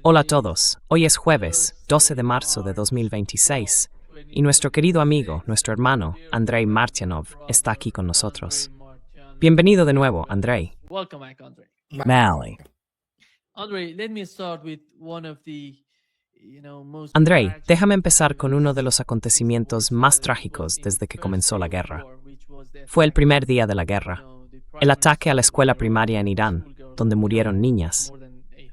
Hola a todos, hoy es jueves, 12 de marzo de 2026, y nuestro querido amigo, nuestro hermano, Andrei Martyanov, está aquí con nosotros. Bienvenido de nuevo, Andrei. Mally. Andrei, déjame empezar con uno de los acontecimientos más trágicos desde que comenzó la guerra. Fue el primer día de la guerra, el ataque a la escuela primaria en Irán, donde murieron niñas.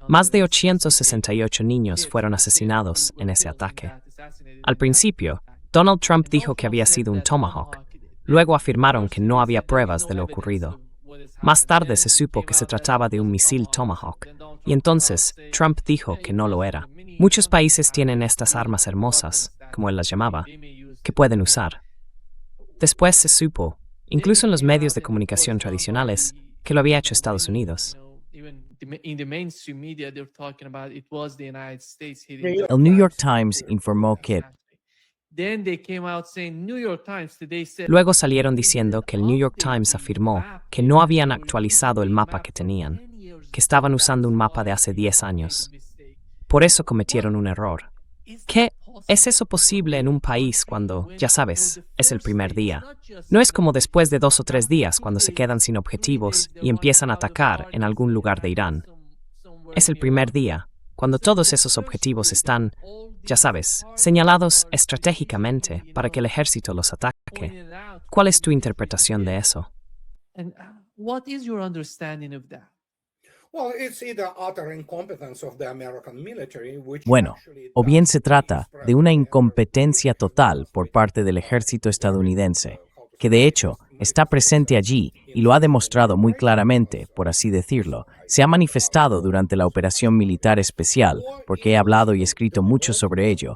Más de 868 niños fueron asesinados en ese ataque. Al principio, Donald Trump dijo que había sido un Tomahawk. Luego afirmaron que no había pruebas de lo ocurrido. Más tarde se supo que se trataba de un misil Tomahawk, y entonces Trump dijo que no lo era. Muchos países tienen estas armas hermosas, como él las llamaba, que pueden usar. Después se supo, incluso en los medios de comunicación tradicionales, que lo había hecho Estados Unidos. El New York Times informó que Luego salieron diciendo que el New York Times afirmó que no habían actualizado el mapa que tenían, que estaban usando un mapa de hace 10 años. Por eso cometieron un error. ¿Qué es eso posible en un país cuando, ya sabes, es el primer día? No es como después de 2 o 3 días cuando se quedan sin objetivos y empiezan a atacar en algún lugar de Irán. Es el primer día, cuando todos esos objetivos están, ya sabes, señalados estratégicamente para que el ejército los ataque. ¿Cuál es tu interpretación de eso? Bueno, o bien se trata de una incompetencia total por parte del ejército estadounidense, que de hecho está presente allí y lo ha demostrado muy claramente, por así decirlo. Se ha manifestado durante la operación militar especial, porque he hablado y escrito mucho sobre ello,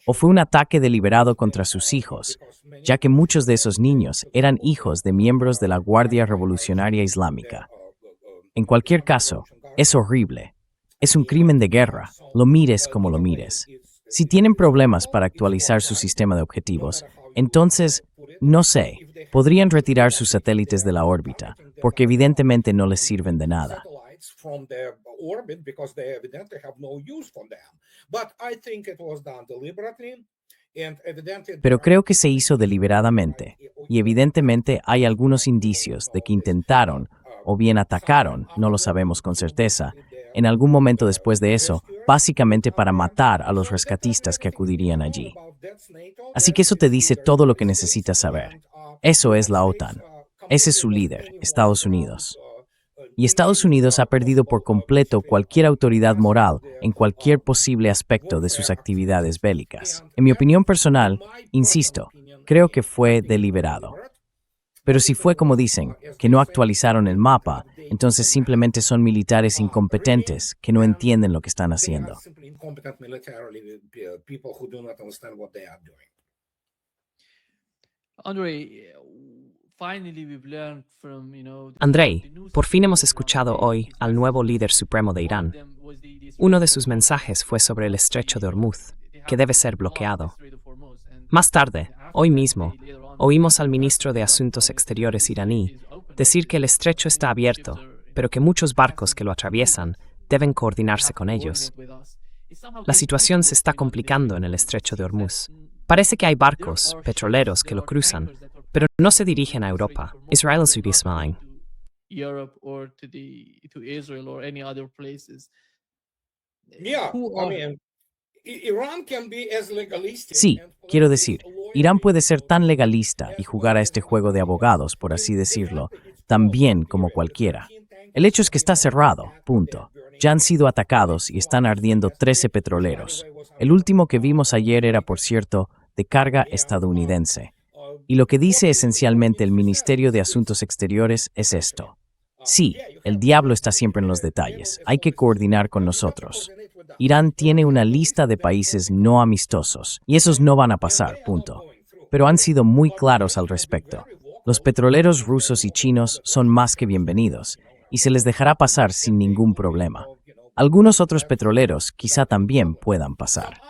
o fue un ataque deliberado contra sus hijos, ya que muchos de esos niños eran hijos de miembros de la Guardia Revolucionaria Islámica. En cualquier caso, es horrible. Es un crimen de guerra, lo mires como lo mires. Si tienen problemas para actualizar su sistema de objetivos, entonces, no sé, podrían retirar sus satélites de la órbita, porque evidentemente no les sirven de nada. Pero creo que se hizo deliberadamente, y evidentemente hay algunos indicios de que intentaron, o bien atacaron, no lo sabemos con certeza, en algún momento después de eso, básicamente para matar a los rescatistas que acudirían allí. Así que eso te dice todo lo que necesitas saber. Eso es la OTAN. Ese es su líder, Estados Unidos. Y Estados Unidos ha perdido por completo cualquier autoridad moral en cualquier posible aspecto de sus actividades bélicas. En mi opinión personal, insisto, creo que fue deliberado. Pero si fue como dicen, que no actualizaron el mapa, entonces simplemente son militares incompetentes que no entienden lo que están haciendo. Andrei, por fin hemos escuchado hoy al nuevo líder supremo de Irán. Uno de sus mensajes fue sobre el estrecho de Hormuz, que debe ser bloqueado. Más tarde, hoy mismo, oímos al ministro de Asuntos Exteriores iraní decir que el estrecho está abierto, pero que muchos barcos que lo atraviesan deben coordinarse con ellos. La situación se está complicando en el estrecho de Hormuz. Parece que hay barcos petroleros que lo cruzan, pero no se dirigen a Europa. Israel su Bismain. Sí, quiero decir, Irán puede ser tan legalista y jugar a este juego de abogados, por así decirlo, tan bien como cualquiera. El hecho es que está cerrado, punto. Ya han sido atacados y están ardiendo 13 petroleros. El último que vimos ayer era, por cierto, de carga estadounidense. Y lo que dice esencialmente el Ministerio de Asuntos Exteriores es esto. Sí, el diablo está siempre en los detalles. Hay que coordinar con nosotros. Irán tiene una lista de países no amistosos, y esos no van a pasar, punto. Pero han sido muy claros al respecto. Los petroleros rusos y chinos son más que bienvenidos, y se les dejará pasar sin ningún problema. Algunos otros petroleros quizá también puedan pasar.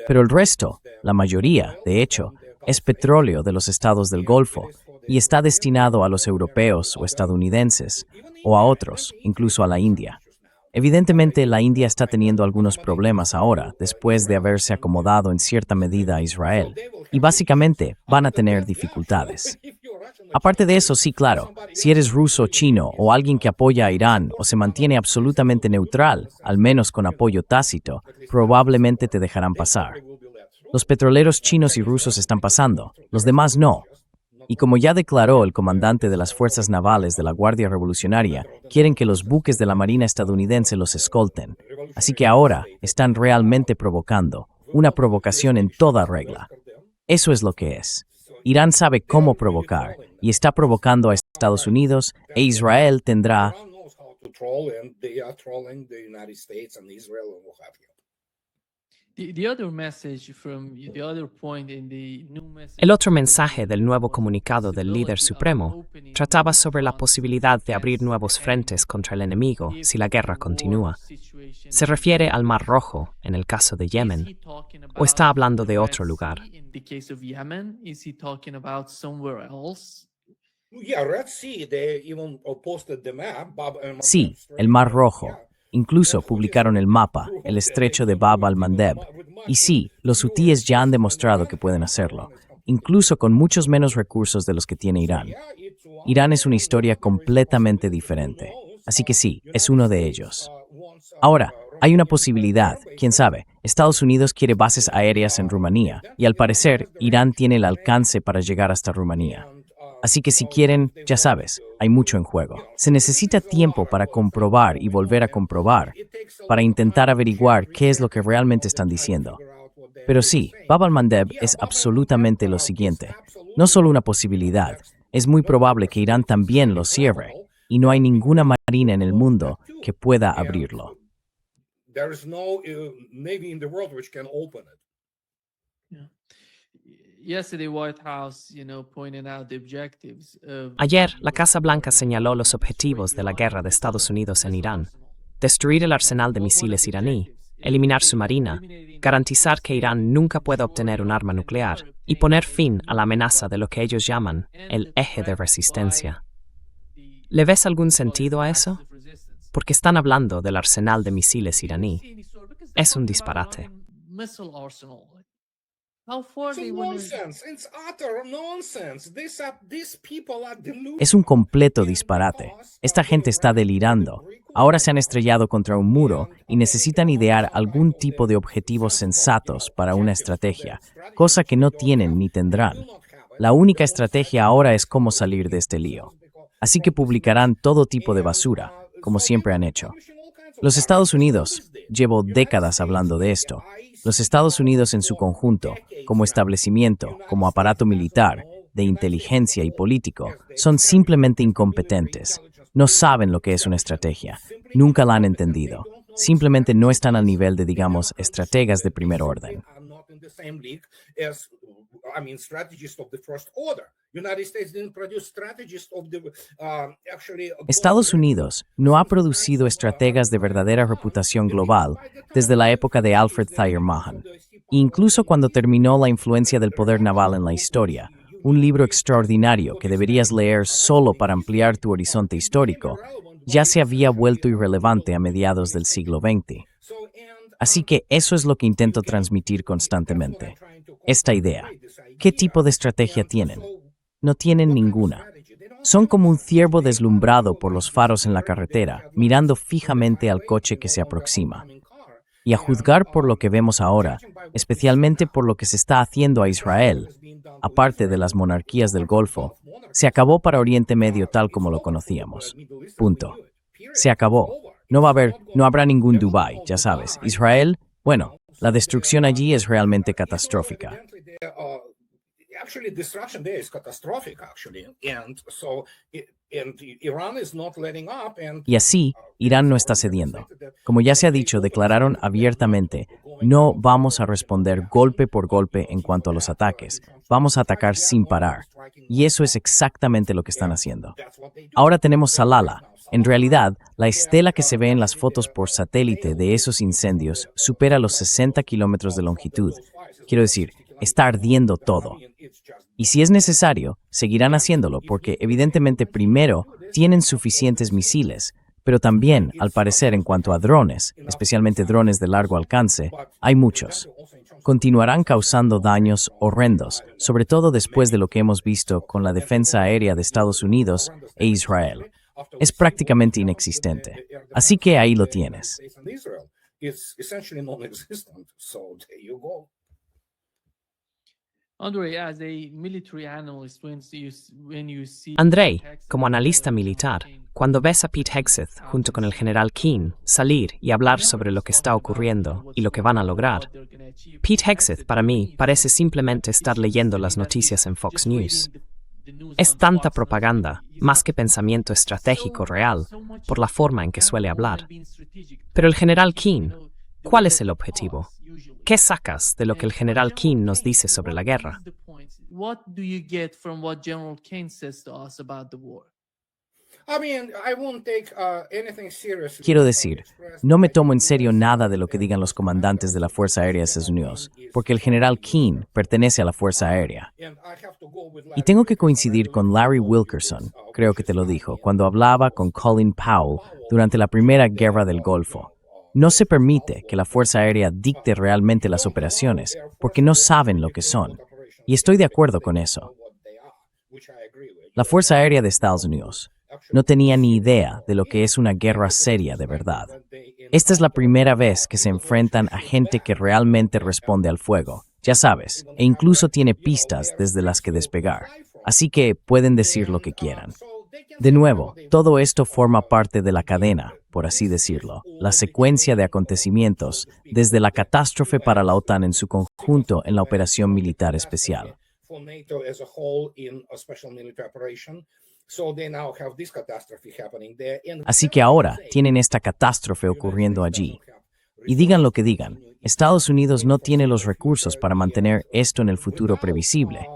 Pero el resto, la mayoría, de hecho, es petróleo de los estados del Golfo, y está destinado a los europeos o estadounidenses, o a otros, incluso a la India. Evidentemente, la India está teniendo algunos problemas ahora, después de haberse acomodado en cierta medida a Israel, y básicamente van a tener dificultades. Aparte de eso, sí, claro, si eres ruso, chino o alguien que apoya a Irán o se mantiene absolutamente neutral, al menos con apoyo tácito, probablemente te dejarán pasar. Los petroleros chinos y rusos están pasando, los demás no. Y como ya declaró el comandante de las Fuerzas Navales de la Guardia Revolucionaria, quieren que los buques de la Marina estadounidense los escolten. Así que ahora están realmente provocando, una provocación en toda regla. Eso es lo que es. Irán sabe cómo provocar, y está provocando a Estados Unidos, e Israel tendrá... El otro mensaje del nuevo comunicado del líder supremo trataba sobre la posibilidad de abrir nuevos frentes contra el enemigo si la guerra continúa. ¿Se refiere al Mar Rojo, en el caso de Yemen, o está hablando de otro lugar? Sí, el Mar Rojo. Incluso publicaron el mapa, el estrecho de Bab al-Mandeb. Y sí, los hutíes ya han demostrado que pueden hacerlo, incluso con muchos menos recursos de los que tiene Irán. Irán es una historia completamente diferente, así que sí, es uno de ellos. Ahora, hay una posibilidad, quién sabe, Estados Unidos quiere bases aéreas en Rumanía, y al parecer, Irán tiene el alcance para llegar hasta Rumanía. Así que si quieren, ya sabes, hay mucho en juego. Se necesita tiempo para comprobar y volver a comprobar, para intentar averiguar qué es lo que realmente están diciendo. Pero sí, Bab al-Mandeb es absolutamente lo siguiente. No solo una posibilidad, es muy probable que Irán también lo cierre, y no hay ninguna marina en el mundo que pueda abrirlo. Ayer, la Casa Blanca señaló los objetivos de la guerra de Estados Unidos en Irán: destruir el arsenal de misiles iraní, eliminar su marina, garantizar que Irán nunca pueda obtener un arma nuclear y poner fin a la amenaza de lo que ellos llaman el eje de resistencia. ¿Le ves algún sentido a eso? Porque están hablando del arsenal de misiles iraní. Es un disparate. Es un completo disparate. Esta gente está delirando. Ahora se han estrellado contra un muro y necesitan idear algún tipo de objetivos sensatos para una estrategia, cosa que no tienen ni tendrán. La única estrategia ahora es cómo salir de este lío. Así que publicarán todo tipo de basura, como siempre han hecho. Los Estados Unidos, llevo décadas hablando de esto, los Estados Unidos en su conjunto, como establecimiento, como aparato militar, de inteligencia y político, son simplemente incompetentes. No saben lo que es una estrategia. Nunca la han entendido. Simplemente no están al nivel de, digamos, estrategas de primer orden. Estados Unidos no ha producido estrategas de verdadera reputación global desde la época de Alfred Thayer Mahan. Incluso cuando terminó La influencia del poder naval en la historia, un libro extraordinario que deberías leer solo para ampliar tu horizonte histórico, ya se había vuelto irrelevante a mediados del siglo XX. Así que eso es lo que intento transmitir constantemente. Esta idea. ¿Qué tipo de estrategia tienen? No tienen ninguna. Son como un ciervo deslumbrado por los faros en la carretera, mirando fijamente al coche que se aproxima. Y a juzgar por lo que vemos ahora, especialmente por lo que se está haciendo a Israel, aparte de las monarquías del Golfo, se acabó para Oriente Medio tal como lo conocíamos. Punto. Se acabó. No habrá ningún Dubái, ya sabes. Israel, bueno, la destrucción allí es realmente catastrófica. Y así, Irán no está cediendo. Como ya se ha dicho, declararon abiertamente, no vamos a responder golpe por golpe en cuanto a los ataques, vamos a atacar sin parar. Y eso es exactamente lo que están haciendo. Ahora tenemos Salalah. En realidad, la estela que se ve en las fotos por satélite de esos incendios supera los 60 kilómetros de longitud. Quiero decir, está ardiendo todo. Y si es necesario, seguirán haciéndolo porque evidentemente primero tienen suficientes misiles, pero también, al parecer, en cuanto a drones, especialmente drones de largo alcance, hay muchos. Continuarán causando daños horrendos, sobre todo después de lo que hemos visto con la defensa aérea de Estados Unidos e Israel. Es prácticamente inexistente. Así que ahí lo tienes. Andrei, como analista militar, cuando ves a Pete Hegseth junto con el general Keane salir y hablar sobre lo que está ocurriendo y lo que van a lograr, Pete Hegseth para mí parece simplemente estar leyendo las noticias en Fox News. Es tanta propaganda, más que pensamiento estratégico real, por la forma en que suele hablar. Pero el general Keane, ¿cuál es el objetivo? ¿Qué sacas de lo que el general Keane nos dice sobre la guerra? Quiero decir, no me tomo en serio nada de lo que digan los comandantes de la Fuerza Aérea de Estados Unidos, porque el general Keane pertenece a la Fuerza Aérea. Y tengo que coincidir con Larry Wilkerson, creo que te lo dijo, cuando hablaba con Colin Powell durante la Primera Guerra del Golfo. No se permite que la Fuerza Aérea dicte realmente las operaciones, porque no saben lo que son. Y estoy de acuerdo con eso. La Fuerza Aérea de Estados Unidos no tenía ni idea de lo que es una guerra seria de verdad. Esta es la primera vez que se enfrentan a gente que realmente responde al fuego, ya sabes, e incluso tiene pistas desde las que despegar. Así que pueden decir lo que quieran. De nuevo, todo esto forma parte de la cadena, por así decirlo, la secuencia de acontecimientos desde la catástrofe para la OTAN en su conjunto en la operación militar especial. Así que ahora tienen esta catástrofe ocurriendo allí. Y digan lo que digan, Estados Unidos no tiene los recursos para mantener esto en el futuro previsible.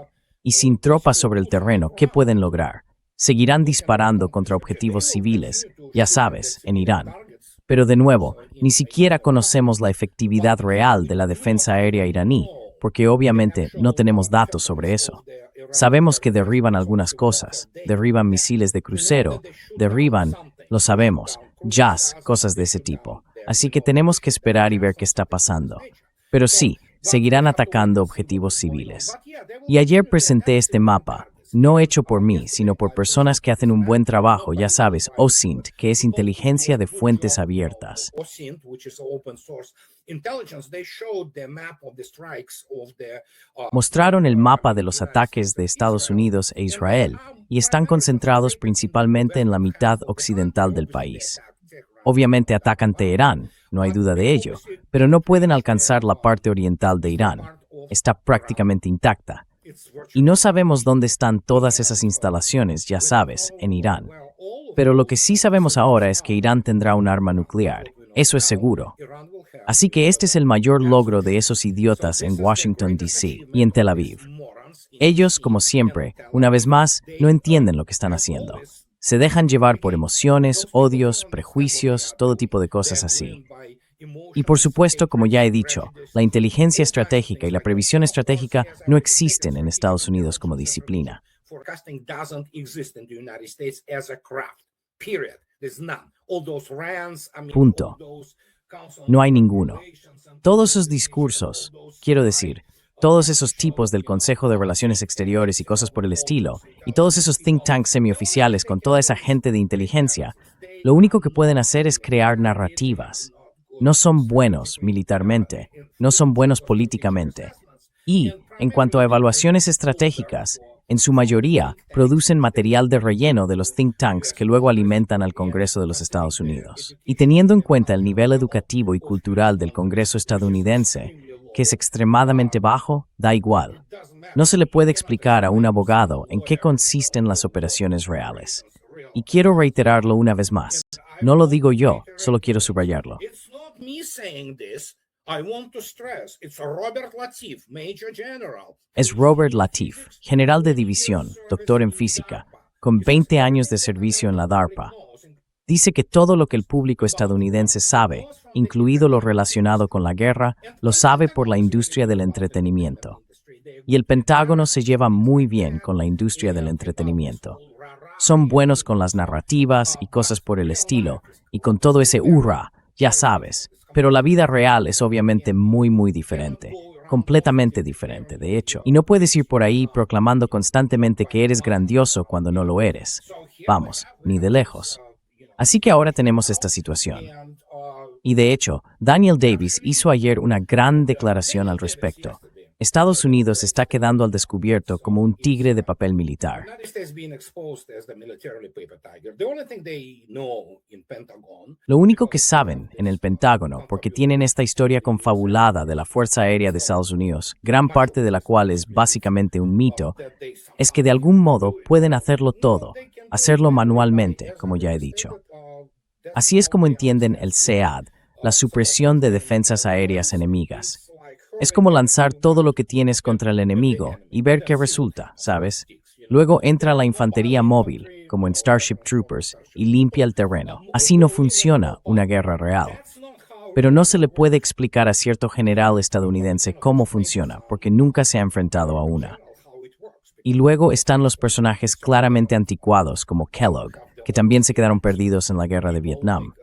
Y sin tropas sobre el terreno, ¿qué pueden lograr? Seguirán disparando contra objetivos civiles, ya sabes, en Irán. Pero de nuevo, ni siquiera conocemos la efectividad real de la defensa aérea iraní, porque obviamente no tenemos datos sobre eso. Sabemos que derriban algunas cosas, derriban misiles de crucero, derriban, lo sabemos, jazz, cosas de ese tipo. Así que tenemos que esperar y ver qué está pasando. Pero sí, seguirán atacando objetivos civiles. Y ayer presenté este mapa, no hecho por mí, sino por personas que hacen un buen trabajo, ya sabes, OSINT, que es inteligencia de fuentes abiertas. Mostraron el mapa de los ataques de Estados Unidos e Israel y están concentrados principalmente en la mitad occidental del país. Obviamente atacan Teherán, no hay duda de ello, pero no pueden alcanzar la parte oriental de Irán. Está prácticamente intacta. Y no sabemos dónde están todas esas instalaciones, ya sabes, en Irán. Pero lo que sí sabemos ahora es que Irán tendrá un arma nuclear. Eso es seguro. Así que este es el mayor logro de esos idiotas en Washington, D.C. y en Tel Aviv. Ellos, como siempre, una vez más, no entienden lo que están haciendo. Se dejan llevar por emociones, odios, prejuicios, todo tipo de cosas así. Y por supuesto, como ya he dicho, la inteligencia estratégica y la previsión estratégica no existen en Estados Unidos como disciplina. Punto. No hay ninguno. Todos esos discursos, quiero decir, todos esos tipos del Consejo de Relaciones Exteriores y cosas por el estilo, y todos esos think tanks semioficiales con toda esa gente de inteligencia, lo único que pueden hacer es crear narrativas. No son buenos militarmente, no son buenos políticamente. Y, en cuanto a evaluaciones estratégicas, en su mayoría producen material de relleno de los think tanks que luego alimentan al Congreso de los Estados Unidos. Y teniendo en cuenta el nivel educativo y cultural del Congreso estadounidense, que es extremadamente bajo, da igual. No se le puede explicar a un abogado en qué consisten las operaciones reales. Y quiero reiterarlo una vez más. No lo digo yo, solo quiero subrayarlo. Es Robert Latif, general de división, doctor en física, con 20 años de servicio en la DARPA. Dice que todo lo que el público estadounidense sabe, incluido lo relacionado con la guerra, lo sabe por la industria del entretenimiento. Y el Pentágono se lleva muy bien con la industria del entretenimiento. Son buenos con las narrativas y cosas por el estilo, y con todo ese hurra, ya sabes. Pero la vida real es obviamente muy diferente. Completamente diferente, de hecho. Y no puedes ir por ahí proclamando constantemente que eres grandioso cuando no lo eres. Vamos, ni de lejos. Así que ahora tenemos esta situación. Y de hecho, Daniel Davis hizo ayer una gran declaración al respecto. Estados Unidos está quedando al descubierto como un tigre de papel militar. Lo único que saben en el Pentágono, porque tienen esta historia confabulada de la Fuerza Aérea de Estados Unidos, gran parte de la cual es básicamente un mito, es que de algún modo pueden hacerlo todo, hacerlo manualmente, como ya he dicho. Así es como entienden el SEAD, la supresión de defensas aéreas enemigas. Es como lanzar todo lo que tienes contra el enemigo y ver qué resulta, ¿sabes? Luego entra la infantería móvil, como en Starship Troopers, y limpia el terreno. Así no funciona una guerra real. Pero no se le puede explicar a cierto general estadounidense cómo funciona, porque nunca se ha enfrentado a una. Y luego están los personajes claramente anticuados, como Kellogg, que también se quedaron perdidos en la guerra de Vietnam.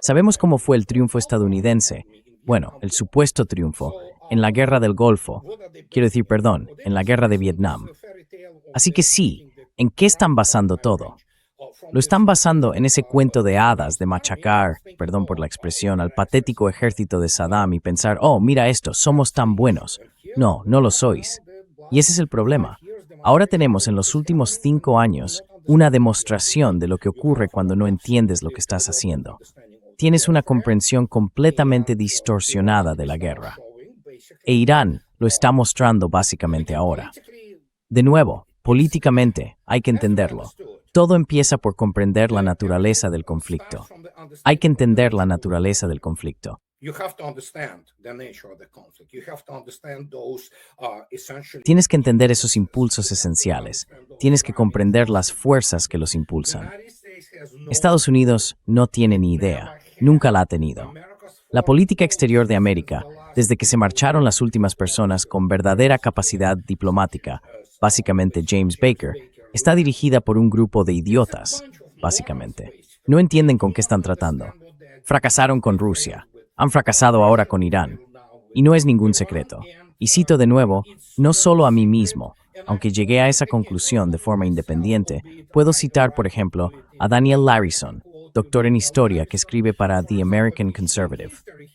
Sabemos cómo fue el triunfo estadounidense, bueno, el supuesto triunfo, en la guerra del Golfo, en la guerra de Vietnam. Así que sí, ¿en qué están basando todo? Lo están basando en ese cuento de hadas de machacar, perdón por la expresión, al patético ejército de Saddam y pensar, oh, mira esto, somos tan buenos. No, no lo sois. Y ese es el problema. Ahora tenemos en los últimos 5 años una demostración de lo que ocurre cuando no entiendes lo que estás haciendo. Tienes una comprensión completamente distorsionada de la guerra. E Irán lo está mostrando básicamente ahora. De nuevo, políticamente, hay que entenderlo. Todo empieza por comprender la naturaleza del conflicto. Hay que entender la naturaleza del conflicto. Tienes que entender esos impulsos esenciales. Tienes que comprender las fuerzas que los impulsan. Estados Unidos no tiene ni idea. Nunca la ha tenido. La política exterior de América, desde que se marcharon las últimas personas con verdadera capacidad diplomática, básicamente James Baker, está dirigida por un grupo de idiotas, básicamente. No entienden con qué están tratando. Fracasaron con Rusia. Han fracasado ahora con Irán. Y no es ningún secreto. Y cito de nuevo, no solo a mí mismo, aunque llegué a esa conclusión de forma independiente, puedo citar, por ejemplo, a Daniel Larison, doctor en historia que escribe para The American Conservative.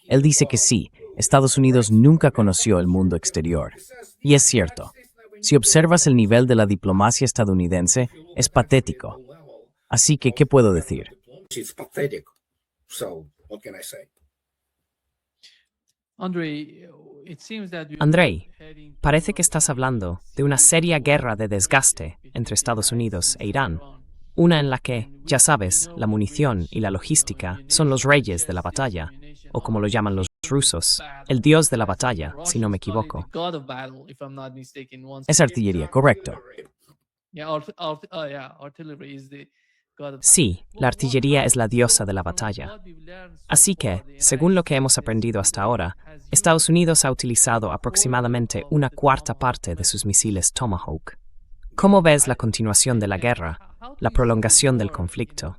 Él dice que sí, Estados Unidos nunca conoció el mundo exterior. Y es cierto. Si observas el nivel de la diplomacia estadounidense, es patético. Así que, ¿qué puedo decir? Andrei, parece que estás hablando de una seria guerra de desgaste entre Estados Unidos e Irán. Una en la que, ya sabes, la munición y la logística son los reyes de la batalla, o como lo llaman los rusos, el dios de la batalla, si no me equivoco. Es artillería, correcto. Sí, la artillería es la diosa de la batalla. Así que, según lo que hemos aprendido hasta ahora, Estados Unidos ha utilizado aproximadamente una cuarta parte de sus misiles Tomahawk. ¿Cómo ves la continuación de la guerra, la prolongación del conflicto?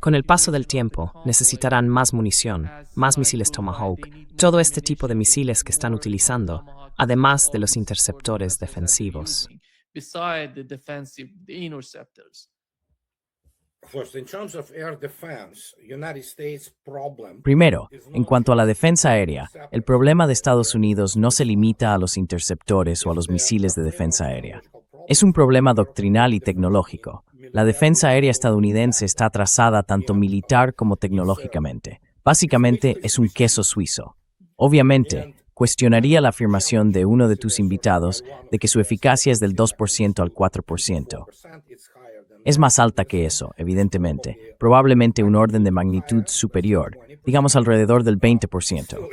Con el paso del tiempo, necesitarán más munición, más misiles Tomahawk, todo este tipo de misiles que están utilizando, además de los interceptores defensivos. Primero, en cuanto a la defensa aérea, el problema de Estados Unidos no se limita a los interceptores o a los misiles de defensa aérea. Es un problema doctrinal y tecnológico. La defensa aérea estadounidense está atrasada tanto militar como tecnológicamente. Básicamente es un queso suizo. Obviamente, cuestionaría la afirmación de uno de tus invitados de que su eficacia es del 2% al 4%. Es más alta que eso, evidentemente, probablemente un orden de magnitud superior, digamos alrededor del 20%.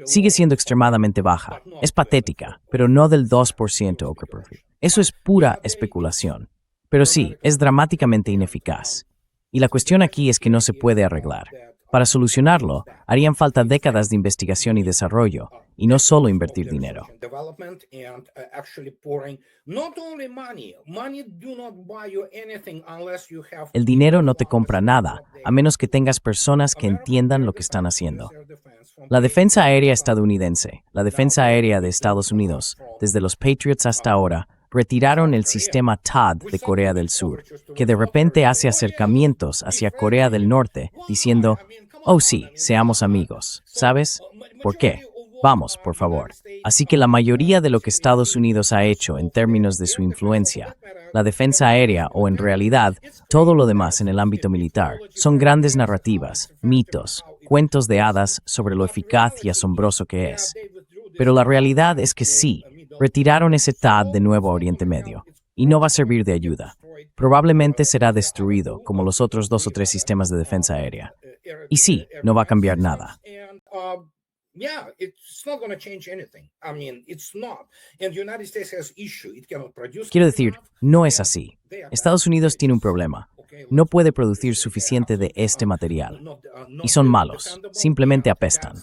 Sigue siendo extremadamente baja, es patética, pero no del 2%. Eso es pura especulación. Pero sí, es dramáticamente ineficaz. Y la cuestión aquí es que no se puede arreglar. Para solucionarlo, harían falta décadas de investigación y desarrollo, y no solo invertir dinero. El dinero no te compra nada, a menos que tengas personas que entiendan lo que están haciendo. La defensa aérea estadounidense, la defensa aérea de Estados Unidos, desde los Patriots hasta ahora, retiraron el sistema THAAD de Corea del Sur, que de repente hace acercamientos hacia Corea del Norte, diciendo, oh sí, seamos amigos. ¿Sabes? ¿Por qué? Vamos, por favor. Así que la mayoría de lo que Estados Unidos ha hecho en términos de su influencia, la defensa aérea o en realidad todo lo demás en el ámbito militar, son grandes narrativas, mitos, cuentos de hadas sobre lo eficaz y asombroso que es. Pero la realidad es que sí, retiraron ese THAAD de nuevo a Oriente Medio, y no va a servir de ayuda. Probablemente será destruido, como los otros 2 o 3 sistemas de defensa aérea. Y sí, no va a cambiar nada. Quiero decir, no es así. Estados Unidos tiene un problema. No puede producir suficiente de este material. Y son malos, simplemente apestan.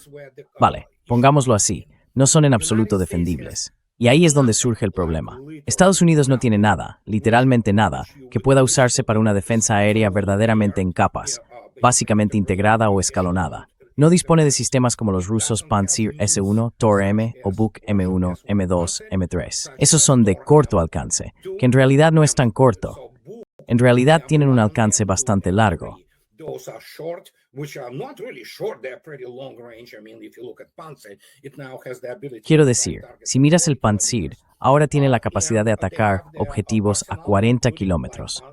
Vale, pongámoslo así, no son en absoluto defendibles. Y ahí es donde surge el problema. Estados Unidos no tiene nada, literalmente nada, que pueda usarse para una defensa aérea verdaderamente en capas, básicamente integrada o escalonada. No dispone de sistemas como los rusos Pantsir S-1, Tor-M o Buk M1, M2, M3. Esos son de corto alcance, que en realidad no es tan corto. En realidad tienen un alcance bastante largo. Quiero decir, si miras el Pantsir, ahora tiene la capacidad de atacar objetivos a 40 kilómetros.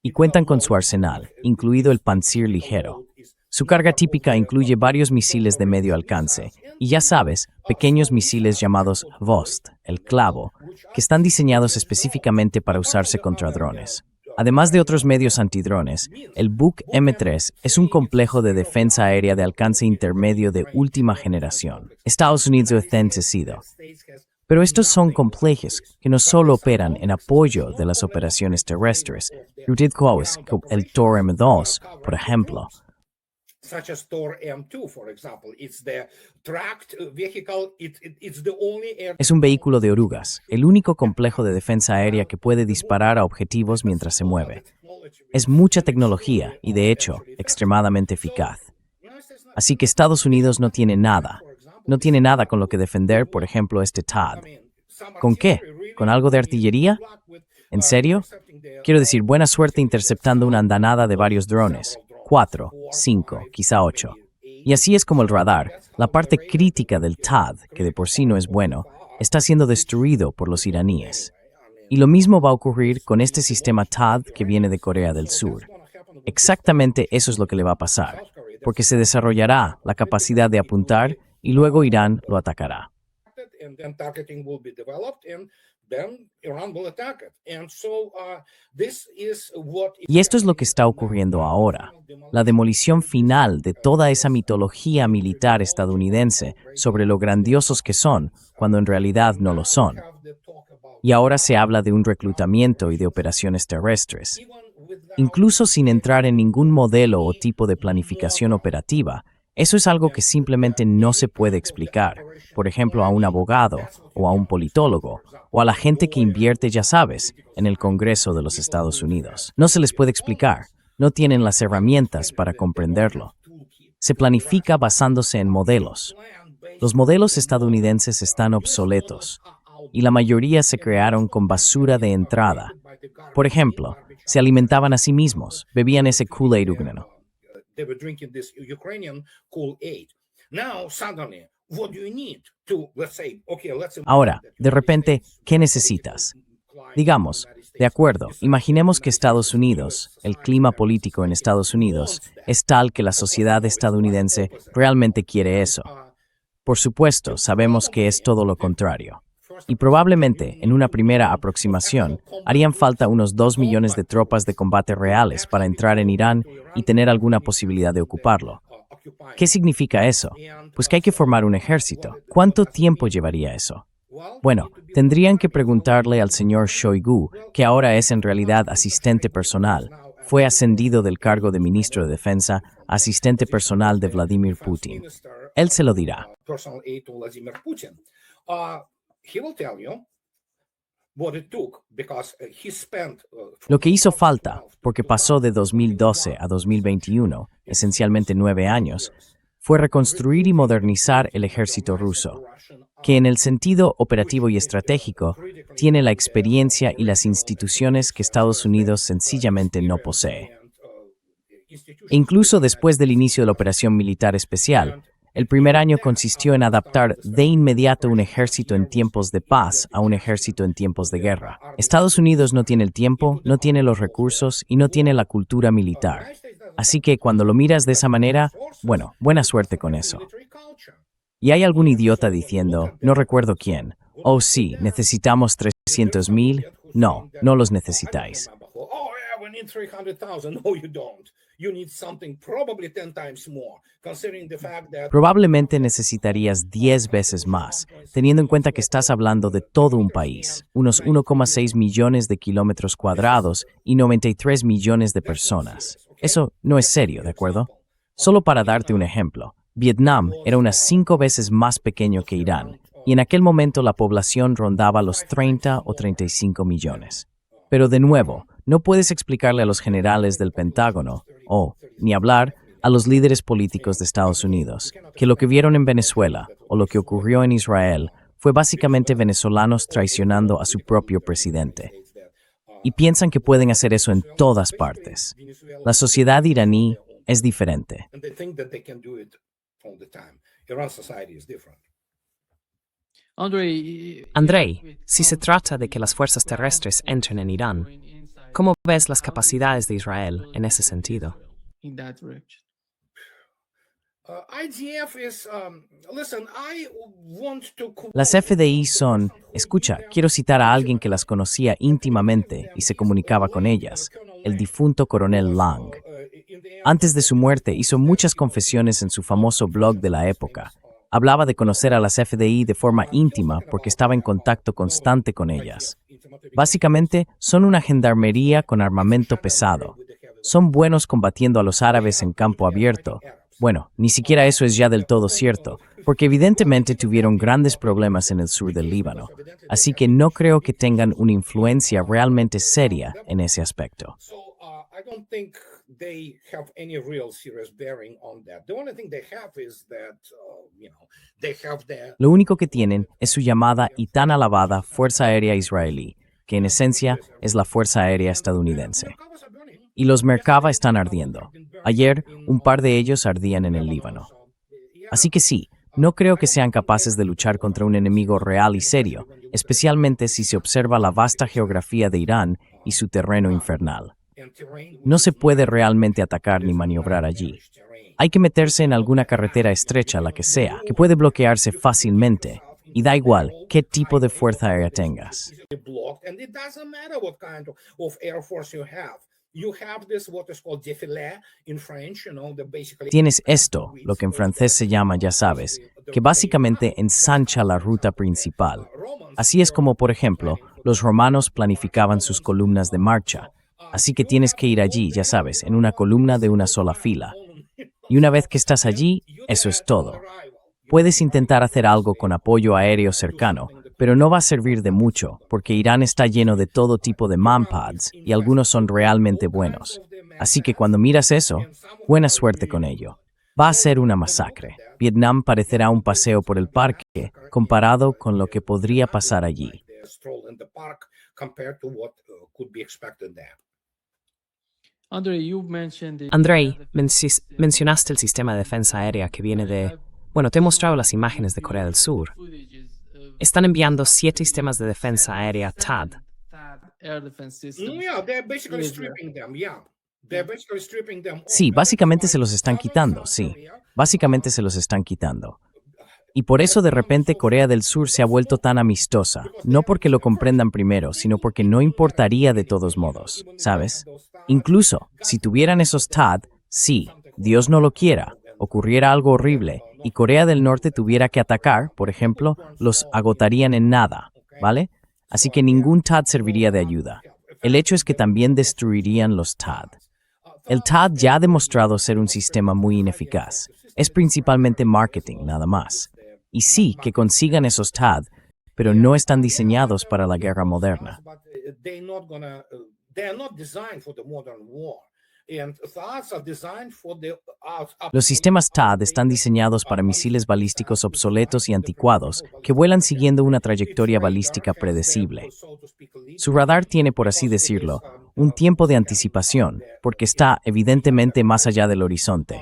Y cuentan con su arsenal, incluido el Pantsir ligero. Su carga típica incluye varios misiles de medio alcance, y ya sabes, pequeños misiles llamados Vost, el clavo, que están diseñados específicamente para usarse contra drones. Además de otros medios antidrones, el Buk M3 es un complejo de defensa aérea de alcance intermedio de última generación. Estados Unidos ha enriquecido. Pero estos son complejos que no solo operan en apoyo de las operaciones terrestres, como el Tor M2, por ejemplo. Es un vehículo de orugas, el único complejo de defensa aérea que puede disparar a objetivos mientras se mueve. Es mucha tecnología y, de hecho, extremadamente eficaz. Así que Estados Unidos no tiene nada. No tiene nada con lo que defender, por ejemplo, este THAAD. ¿Con qué? ¿Con algo de artillería? ¿En serio? Quiero decir, buena suerte interceptando una andanada de varios drones. 4, 5, quizá 8. Y así es como el radar, la parte crítica del THAAD, que de por sí no es bueno, está siendo destruido por los iraníes. Y lo mismo va a ocurrir con este sistema THAAD que viene de Corea del Sur. Exactamente eso es lo que le va a pasar, porque se desarrollará la capacidad de apuntar y luego Irán lo atacará. Y esto es lo que está ocurriendo ahora, la demolición final de toda esa mitología militar estadounidense sobre lo grandiosos que son, cuando en realidad no lo son. Y ahora se habla de un reclutamiento y de operaciones terrestres. Incluso sin entrar en ningún modelo o tipo de planificación operativa, eso es algo que simplemente no se puede explicar, por ejemplo, a un abogado o a un politólogo o a la gente que invierte, ya sabes, en el Congreso de los Estados Unidos. No se les puede explicar, no tienen las herramientas para comprenderlo. Se planifica basándose en modelos. Los modelos estadounidenses están obsoletos y la mayoría se crearon con basura de entrada. Por ejemplo, se alimentaban a sí mismos, bebían ese Kool-Aid ucraniano. Ahora, de repente, ¿qué necesitas? Digamos, de acuerdo, imaginemos que Estados Unidos, el clima político en Estados Unidos, es tal que la sociedad estadounidense realmente quiere eso. Por supuesto, sabemos que es todo lo contrario. Y probablemente, en una primera aproximación, harían falta unos 2 millones de tropas de combate reales para entrar en Irán y tener alguna posibilidad de ocuparlo. ¿Qué significa eso? Pues que hay que formar un ejército. ¿Cuánto tiempo llevaría eso? Bueno, tendrían que preguntarle al señor Shoigu, que ahora es en realidad asistente personal, fue ascendido del cargo de ministro de Defensa a asistente personal de Vladimir Putin. Él se lo dirá. Lo que hizo falta, porque pasó de 2012 a 2021, esencialmente 9 años, fue reconstruir y modernizar el ejército ruso, que en el sentido operativo y estratégico tiene la experiencia y las instituciones que Estados Unidos sencillamente no posee. E incluso después del inicio de la operación militar especial, el primer año consistió en adaptar de inmediato un ejército en tiempos de paz a un ejército en tiempos de guerra. Estados Unidos no tiene el tiempo, no tiene los recursos y no tiene la cultura militar. Así que cuando lo miras de esa manera, bueno, buena suerte con eso. Y hay algún idiota diciendo, no recuerdo quién, oh sí, necesitamos 300,000. No, no los necesitáis. Probablemente necesitarías 10 veces más, teniendo en cuenta que estás hablando de todo un país, unos 1,6 millones de kilómetros cuadrados y 93 millones de personas. Eso no es serio, ¿de acuerdo? Solo para darte un ejemplo, Vietnam era unas 5 veces más pequeño que Irán, y en aquel momento la población rondaba los 30 o 35 millones. Pero de nuevo, no puedes explicarle a los generales del Pentágono, o, ni hablar, a los líderes políticos de Estados Unidos, que lo que vieron en Venezuela, o lo que ocurrió en Israel, fue básicamente venezolanos traicionando a su propio presidente. Y piensan que pueden hacer eso en todas partes. La sociedad iraní es diferente. Andrei, si se trata de que las fuerzas terrestres entren en Irán, ¿cómo ves las capacidades de Israel en ese sentido? Las FDI son, escucha, quiero citar a alguien que las conocía íntimamente y se comunicaba con ellas, el difunto coronel Lang. Antes de su muerte hizo muchas confesiones en su famoso blog de la época. Hablaba de conocer a las FDI de forma íntima porque estaba en contacto constante con ellas. Básicamente, son una gendarmería con armamento pesado. Son buenos combatiendo a los árabes en campo abierto. Bueno, ni siquiera eso es ya del todo cierto, porque evidentemente tuvieron grandes problemas en el sur del Líbano. Así que no creo que tengan una influencia realmente seria en ese aspecto. Lo único que tienen es su llamada y tan alabada Fuerza Aérea Israelí, que en esencia es la Fuerza Aérea estadounidense. Y los Merkava están ardiendo. Ayer, un par de ellos ardían en el Líbano. Así que sí, no creo que sean capaces de luchar contra un enemigo real y serio, especialmente si se observa la vasta geografía de Irán y su terreno infernal. No se puede realmente atacar ni maniobrar allí. Hay que meterse en alguna carretera estrecha, la que sea, que puede bloquearse fácilmente, y da igual qué tipo de fuerza aérea tengas. Tienes esto, lo que en francés se llama, ya sabes, que básicamente ensancha la ruta principal. Así es como, por ejemplo, los romanos planificaban sus columnas de marcha. Así que tienes que ir allí, ya sabes, en una columna de una sola fila. Y una vez que estás allí, eso es todo. Puedes intentar hacer algo con apoyo aéreo cercano, pero no va a servir de mucho, porque Irán está lleno de todo tipo de manpads y algunos son realmente buenos. Así que cuando miras eso, buena suerte con ello. Va a ser una masacre. Vietnam parecerá un paseo por el parque comparado con lo que podría pasar allí. Andrei, mencionaste el sistema de defensa aérea que viene de... Bueno, te he mostrado las imágenes de Corea del Sur. Están enviando 7 sistemas de defensa aérea THAAD. Sí, básicamente se los están quitando, sí. Básicamente se los están quitando. Y por eso de repente Corea del Sur se ha vuelto tan amistosa, no porque lo comprendan primero, sino porque no importaría de todos modos, ¿sabes? Incluso, si tuvieran esos THAAD, sí, Dios no lo quiera, ocurriera algo horrible, y Corea del Norte tuviera que atacar, por ejemplo, los agotarían en nada, ¿vale? Así que ningún THAAD serviría de ayuda. El hecho es que también destruirían los THAAD. El TAD ya ha demostrado ser un sistema muy ineficaz. Es principalmente marketing, nada más. Y sí, que consigan esos TAD, pero no están diseñados para la guerra moderna. Los sistemas TAD están diseñados para misiles balísticos obsoletos y anticuados que vuelan siguiendo una trayectoria balística predecible. Su radar tiene, por así decirlo, un tiempo de anticipación, porque está evidentemente más allá del horizonte.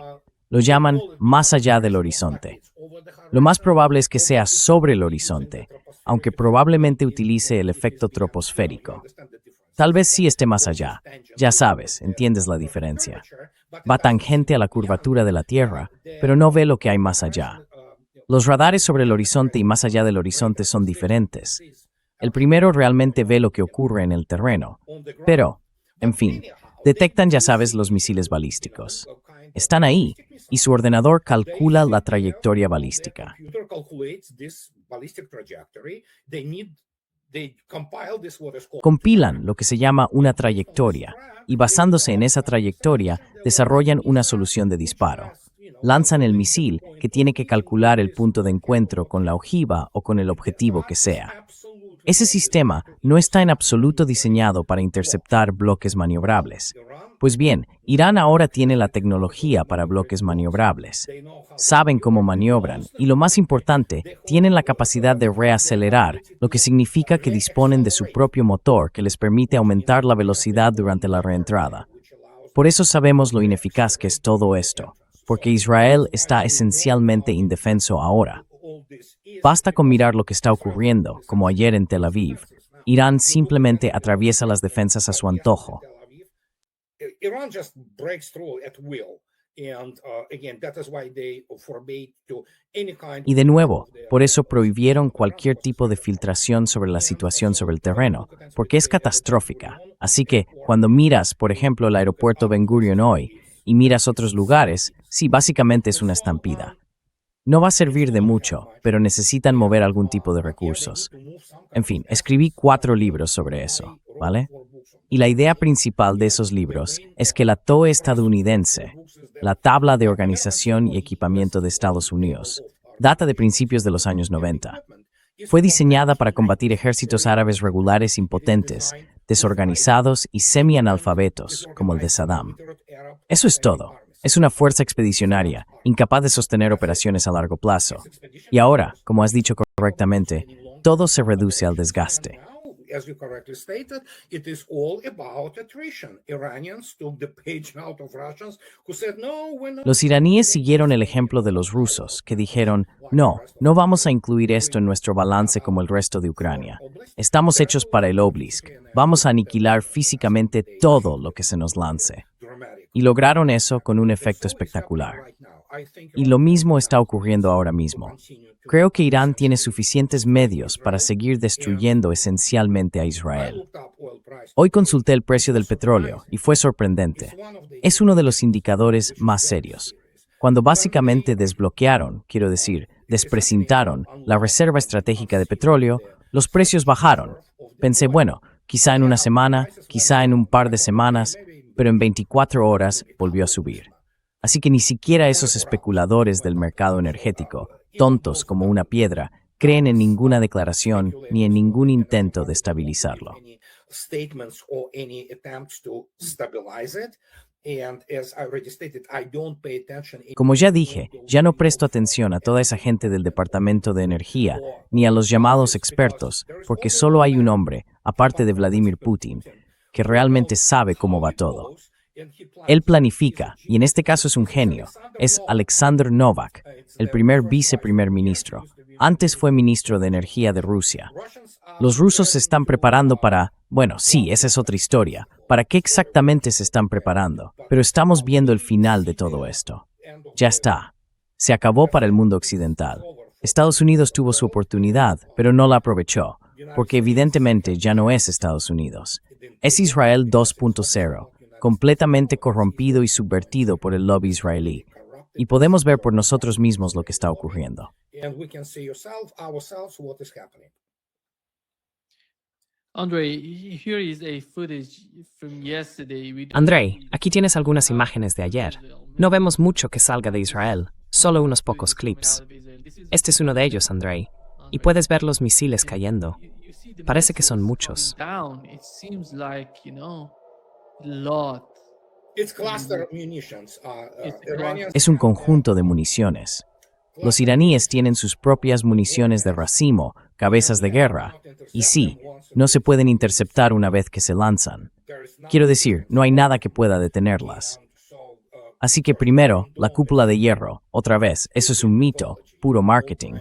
Lo llaman más allá del horizonte. Lo más probable es que sea sobre el horizonte, aunque probablemente utilice el efecto troposférico. Tal vez sí esté más allá. Ya sabes, entiendes la diferencia. Va tangente a la curvatura de la Tierra, pero no ve lo que hay más allá. Los radares sobre el horizonte y más allá del horizonte son diferentes. El primero realmente ve lo que ocurre en el terreno, pero, en fin, detectan, ya sabes, los misiles balísticos. Están ahí, y su ordenador calcula la trayectoria balística. Compilan lo que se llama una trayectoria, y basándose en esa trayectoria, desarrollan una solución de disparo. Lanzan el misil, que tiene que calcular el punto de encuentro con la ojiva o con el objetivo que sea. Ese sistema no está en absoluto diseñado para interceptar bloques maniobrables. Pues bien, Irán ahora tiene la tecnología para bloques maniobrables. Saben cómo maniobran y, lo más importante, tienen la capacidad de reacelerar, lo que significa que disponen de su propio motor que les permite aumentar la velocidad durante la reentrada. Por eso sabemos lo ineficaz que es todo esto, porque Israel está esencialmente indefenso ahora. Basta con mirar lo que está ocurriendo, como ayer en Tel Aviv. Irán simplemente atraviesa las defensas a su antojo. Y de nuevo, por eso prohibieron cualquier tipo de filtración sobre la situación sobre el terreno, porque es catastrófica. Así que, cuando miras, por ejemplo, el aeropuerto Ben Gurion hoy, y miras otros lugares, sí, básicamente es una estampida. No va a servir de mucho, pero necesitan mover algún tipo de recursos. En fin, escribí 4 libros sobre eso, ¿vale? Y la idea principal de esos libros es que la TOE estadounidense, la Tabla de Organización y Equipamiento de Estados Unidos, data de principios de los años 90. Fue diseñada para combatir ejércitos árabes regulares impotentes, desorganizados y semi-analfabetos, como el de Saddam. Eso es todo. Es una fuerza expedicionaria, incapaz de sostener operaciones a largo plazo. Y ahora, como has dicho correctamente, todo se reduce al desgaste. Los iraníes siguieron el ejemplo de los rusos, que dijeron, no vamos a incluir esto en nuestro balance como el resto de Ucrania. Estamos hechos para el Oblisk. Vamos a aniquilar físicamente todo lo que se nos lance. Y lograron eso con un efecto espectacular. Y lo mismo está ocurriendo ahora mismo. Creo que Irán tiene suficientes medios para seguir destruyendo esencialmente a Israel. Hoy consulté el precio del petróleo y fue sorprendente. Es uno de los indicadores más serios. Cuando básicamente desbloquearon, quiero decir, desprecintaron la reserva estratégica de petróleo, los precios bajaron. Pensé, bueno, quizá en una semana, quizá en un par de semanas, pero en 24 horas volvió a subir. Así que ni siquiera esos especuladores del mercado energético, tontos como una piedra, creen en ninguna declaración ni en ningún intento de estabilizarlo. Como ya dije, ya no presto atención a toda esa gente del Departamento de Energía, ni a los llamados expertos, porque solo hay un hombre, aparte de Vladimir Putin, que realmente sabe cómo va todo. Él planifica, y en este caso es un genio, es Alexander Novak, el primer viceprimer ministro. Antes fue ministro de Energía de Rusia. Los rusos se están preparando para, bueno, sí, esa es otra historia. ¿Para qué exactamente se están preparando? Pero estamos viendo el final de todo esto. Ya está. Se acabó para el mundo occidental. Estados Unidos tuvo su oportunidad, pero no la aprovechó, porque evidentemente ya no es Estados Unidos. Es Israel 2.0, completamente corrompido y subvertido por el lobby israelí. Y podemos ver por nosotros mismos lo que está ocurriendo. Andrei, aquí tienes algunas imágenes de ayer. No vemos mucho que salga de Israel, solo unos pocos clips. Este es uno de ellos, Andrei, y puedes ver los misiles cayendo. Parece que son muchos. It's cluster munitions. Iranians Es un conjunto de municiones. Los iraníes tienen sus propias municiones de racimo, cabezas de guerra, y sí, no se pueden interceptar una vez que se lanzan. Quiero decir, no hay nada que pueda detenerlas. Así que primero, la cúpula de hierro, otra vez, eso es un mito, puro marketing.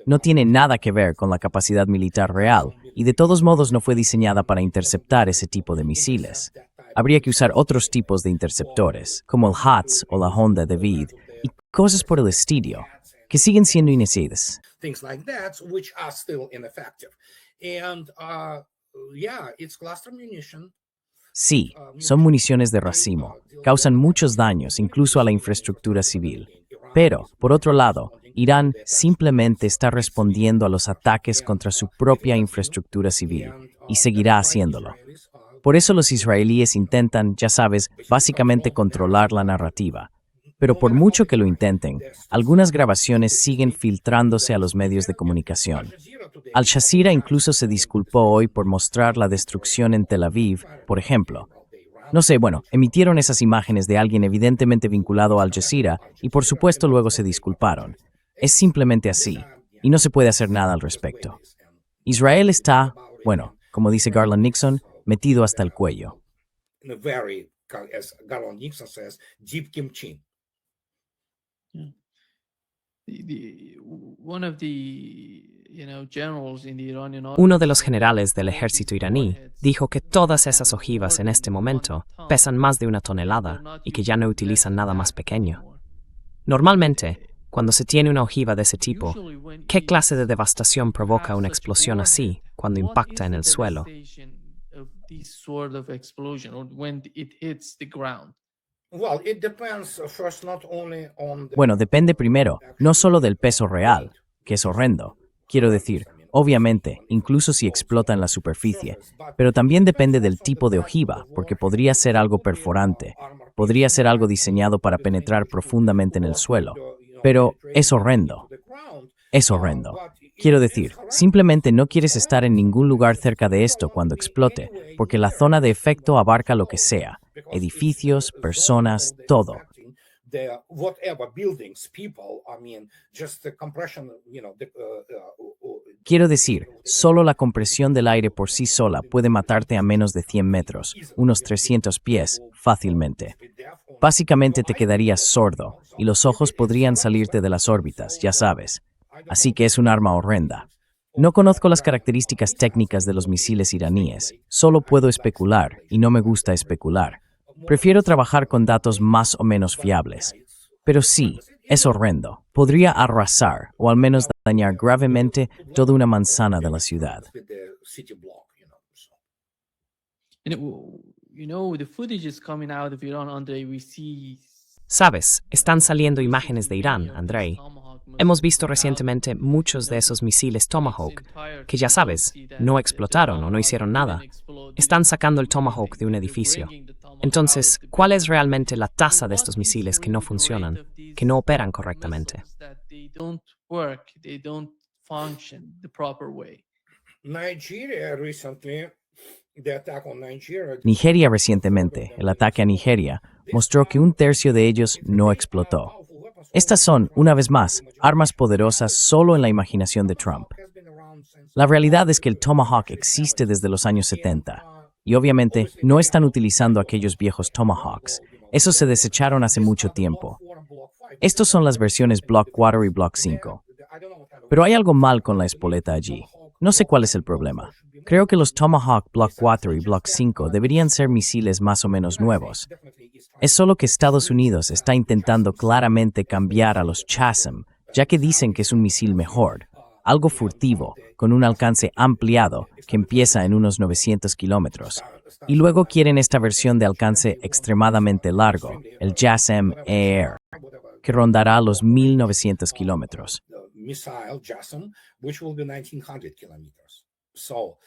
No tiene nada que ver con la capacidad militar real, y de todos modos no fue diseñada para interceptar ese tipo de misiles. Habría que usar otros tipos de interceptores, como el HATS o la Honda David, y cosas por el estilo, que siguen siendo iniciadas. things like that, which are still ineffective. And yeah, it's cluster munition. Sí, son municiones de racimo, causan muchos daños incluso a la infraestructura civil. Pero, por otro lado, Irán simplemente está respondiendo a los ataques contra su propia infraestructura civil, y seguirá haciéndolo. Por eso los israelíes intentan, ya sabes, básicamente controlar la narrativa. Pero por mucho que lo intenten, algunas grabaciones siguen filtrándose a los medios de comunicación. Al Jazeera incluso se disculpó hoy por mostrar la destrucción en Tel Aviv, por ejemplo. No sé, bueno, emitieron esas imágenes de alguien evidentemente vinculado a Al Jazeera y por supuesto luego se disculparon. Es simplemente así, y no se puede hacer nada al respecto. Israel está, bueno, como dice Garland Nixon, metido hasta el cuello. In a very, as Garland Nixon says, deep kimchi. Uno de los generales del ejército iraní dijo que todas esas ojivas en este momento pesan más de 1 tonelada y que ya no utilizan nada más pequeño. Normalmente, cuando se tiene una ojiva de ese tipo, ¿qué clase de devastación provoca una explosión así cuando impacta en el suelo? Well, it depends first not only on the Bueno, depende primero, no solo del peso real, que es horrendo. Quiero decir, obviamente, incluso si explota en la superficie, pero también depende del tipo de ojiva, porque podría ser algo perforante, podría ser algo diseñado para penetrar profundamente en el suelo, pero es horrendo. Es horrendo. Quiero decir, simplemente no quieres estar en ningún lugar cerca de esto cuando explote, porque la zona de efecto abarca lo que sea, edificios, personas, todo. the whatever buildings, people. I mean, just the compression. Quiero decir, solo la compresión del aire por sí sola puede matarte a menos de 100 metros, unos 300 pies, fácilmente. Básicamente te quedarías sordo, y los ojos podrían salirte de las órbitas, ya sabes. Así que es un arma horrenda. No conozco las características técnicas de los misiles iraníes, solo puedo especular, y no me gusta especular. Prefiero trabajar con datos más o menos fiables. Pero sí, es horrendo. Podría arrasar, o al menos dañar gravemente, toda una manzana de la ciudad. Sabes, están saliendo imágenes de Irán, Andrei. Hemos visto recientemente muchos de esos misiles Tomahawk, que ya sabes, no explotaron o no hicieron nada. Están sacando el Tomahawk de un edificio. Entonces, ¿cuál es realmente la tasa de estos misiles que no funcionan, que no operan correctamente? Nigeria recientemente, el ataque a Nigeria, mostró que un tercio de ellos no explotó. Estas son, una vez más, armas poderosas solo en la imaginación de Trump. La realidad es que el Tomahawk existe desde los años 70, y obviamente no están utilizando aquellos viejos Tomahawks. Esos se desecharon hace mucho tiempo. Estos son las versiones Block 4 y Block 5. Pero hay algo mal con la espoleta allí. No sé cuál es el problema. Creo que los Tomahawk Block 4 y Block 5 deberían ser misiles más o menos nuevos. Es solo que Estados Unidos está intentando claramente cambiar a los CHASM, ya que dicen que es un misil mejor, algo furtivo, con un alcance ampliado que empieza en unos 900 kilómetros. Y luego quieren esta versión de alcance extremadamente largo, el JASM-ER, que rondará los 1900 kilómetros. Missile JASM, which will be 1900 kilometers. So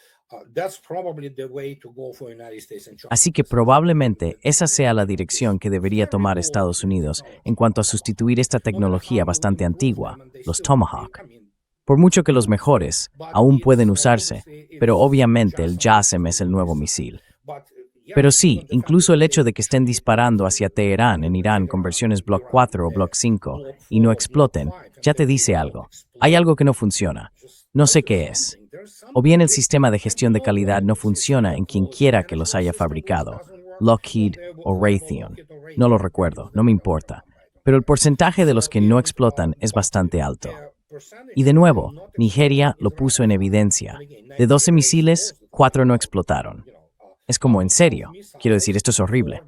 That's probably the way to go for United States and China. Así que probablemente esa sea la dirección que debería tomar Estados Unidos en cuanto a sustituir esta tecnología bastante antigua, los Tomahawk. Por mucho que los mejores aún pueden usarse, pero obviamente el JASSM es el nuevo misil. Pero sí, incluso el hecho de que estén disparando hacia Teherán en Irán con versiones Block 4 o Block 5 y no exploten, ya te dice algo. Hay algo que no funciona. No sé qué es. O bien el sistema de gestión de calidad no funciona en quien quiera que los haya fabricado, Lockheed o Raytheon. No lo recuerdo, no me importa. Pero el porcentaje de los que no explotan es bastante alto. Y de nuevo, Nigeria lo puso en evidencia. De 12 misiles, 4 no explotaron. Es como, en serio. Quiero decir, esto es horrible.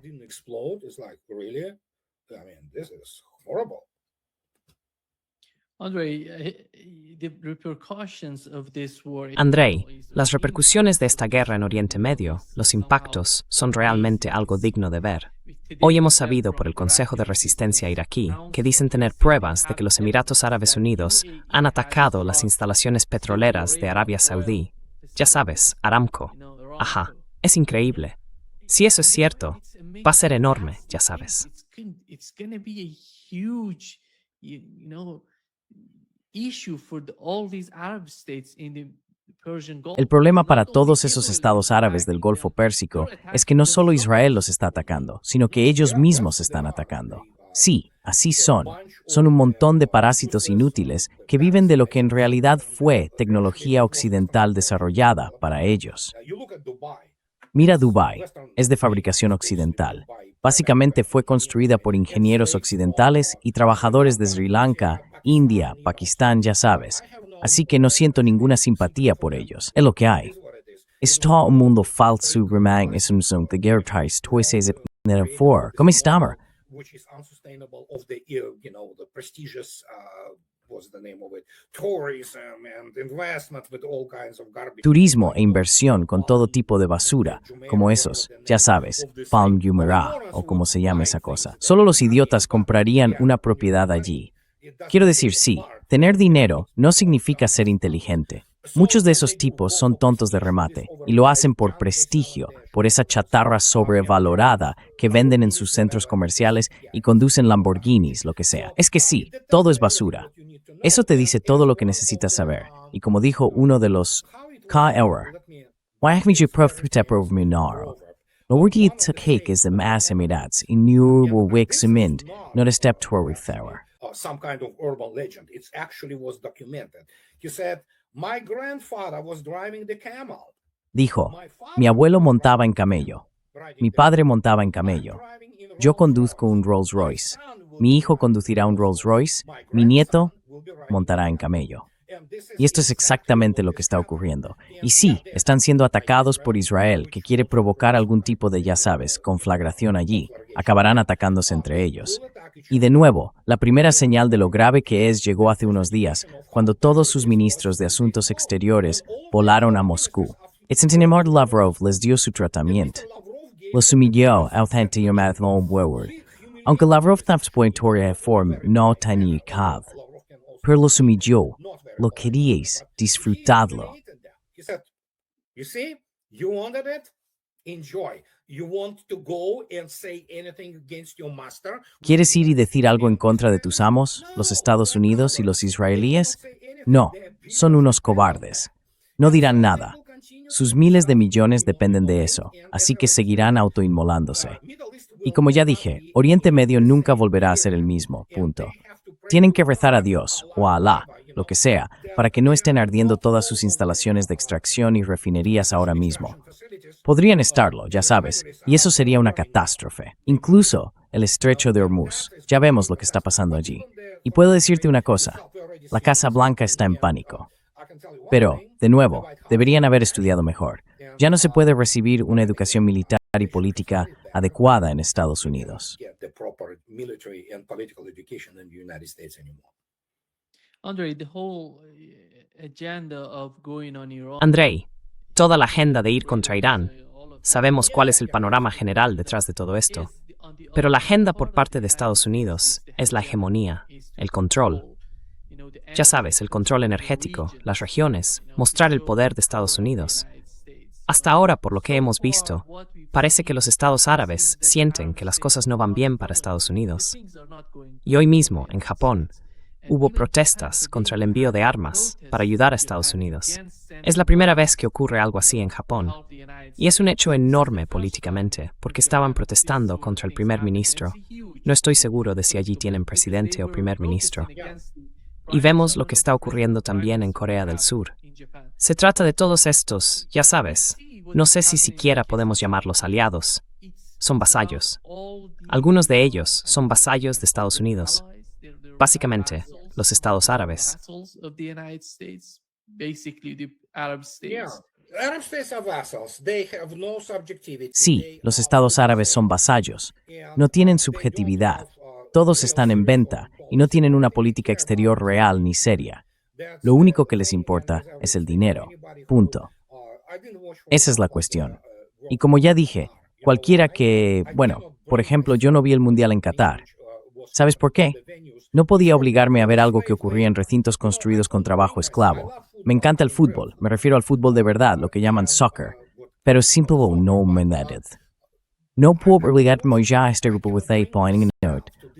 Andrei, las repercusiones de esta guerra en Oriente Medio, los impactos, son realmente algo digno de ver. Hoy hemos sabido por el Consejo de Resistencia iraquí que dicen tener pruebas de que los Emiratos Árabes Unidos han atacado las instalaciones petroleras de Arabia Saudí. Ya sabes, Aramco. Ajá, es increíble. Si eso es cierto, va a ser enorme, ya sabes. El problema para todos esos estados árabes del Golfo Pérsico es que no solo Israel los está atacando, sino que ellos mismos están atacando. Sí, así son. Son un montón de parásitos inútiles que viven de lo que en realidad fue tecnología occidental desarrollada para ellos. Mira Dubái, es de fabricación occidental. Básicamente fue construida por ingenieros occidentales y trabajadores de Sri Lanka, India, Pakistán, ya sabes. Así que no siento ninguna simpatía por ellos. Es lo que hay. Está un mundo falso remang es un son de guerras tueses for. ¿Cómo estamos? Which is unsustainable of the prestigious what's the name of it, tourism and investment with all kinds of garbage. Turismo e inversión con todo tipo de basura, como esos, ya sabes, Palm Jumeirah o como se llama esa cosa. Solo los idiotas comprarían una propiedad allí. Quiero decir, sí, tener dinero no significa ser inteligente. Muchos de esos tipos son tontos de remate y lo hacen por prestigio, por esa chatarra sobrevalorada que venden en sus centros comerciales y conducen Lamborghinis, lo que sea. Es que sí, todo es basura. Eso te dice todo lo que necesitas saber. Y como dijo uno de los K-Error, why haven't you proved to prove me now? No wordy it took cake is the mass Emirates in New Warwick Cement, not a step toward Tower. Some kind of urban legend. It actually was documented. He said, my grandfather was driving the camel. Dijo, mi abuelo montaba en camello. Mi padre montaba en camello. Yo conduzco un Rolls Royce. Mi hijo conducirá un Rolls Royce. Mi nieto montará en camello. Y esto es exactamente lo que está ocurriendo. Y sí, están siendo atacados por Israel, que quiere provocar algún tipo de, ya sabes, conflagración allí. Acabarán atacándose entre ellos. Y de nuevo, la primera señal de lo grave que es llegó hace unos días, cuando todos sus ministros de Asuntos Exteriores volaron a Moscú. El señor Lavrov les dio su tratamiento. Los humilló ante el Word. Aunque Lavrov tampoco forma no tenía cad. Pero los humilló. Lo queríais, disfrutadlo. He said, you see, you wanted it? Enjoy. You want to go and say anything against your master? ¿Quieres ir y decir algo en contra de tus amos, los Estados Unidos y los israelíes? No, son unos cobardes. No dirán nada. Sus miles de millones dependen de eso, así que seguirán autoinmolándose. Y como ya dije, Oriente Medio nunca volverá a ser el mismo, punto. Tienen que rezar a Dios, o a Alá, lo que sea, para que no estén ardiendo todas sus instalaciones de extracción y refinerías ahora mismo. Podrían estarlo, ya sabes, y eso sería una catástrofe. Incluso el estrecho de Hormuz. Ya vemos lo que está pasando allí. Y puedo decirte una cosa, la Casa Blanca está en pánico. Pero, de nuevo, deberían haber estudiado mejor. Ya no se puede recibir una educación militar y política adecuada en Estados Unidos. Andrei, toda la agenda de ir contra Irán, sabemos cuál es el panorama general detrás de todo esto. Pero la agenda por parte de Estados Unidos es la hegemonía, el control. Ya sabes, el control energético, las regiones, mostrar el poder de Estados Unidos. Hasta ahora, por lo que hemos visto, parece que los estados árabes sienten que las cosas no van bien para Estados Unidos. Y hoy mismo, en Japón, hubo protestas contra el envío de armas para ayudar a Estados Unidos. Es la primera vez que ocurre algo así en Japón. Y es un hecho enorme políticamente, porque estaban protestando contra el primer ministro. No estoy seguro de si allí tienen presidente o primer ministro. Y vemos lo que está ocurriendo también en Corea del Sur. Se trata de todos estos, ya sabes, no sé si siquiera podemos llamarlos aliados. Son vasallos. Algunos de ellos son vasallos de Estados Unidos. Básicamente, los estados árabes. Sí, los estados árabes son vasallos. No tienen subjetividad. Todos están en venta y no tienen una política exterior real ni seria. Lo único que les importa es el dinero. Punto. Esa es la cuestión. Y como ya dije, cualquiera que, por ejemplo, yo no vi el Mundial en Qatar. ¿Sabes por qué? No podía obligarme a ver algo que ocurría en recintos construidos con trabajo esclavo. Me encanta el fútbol, me refiero al fútbol de verdad, lo que llaman soccer. Pero simplemente no me da. No puedo obligarme ya a este grupo de poniendo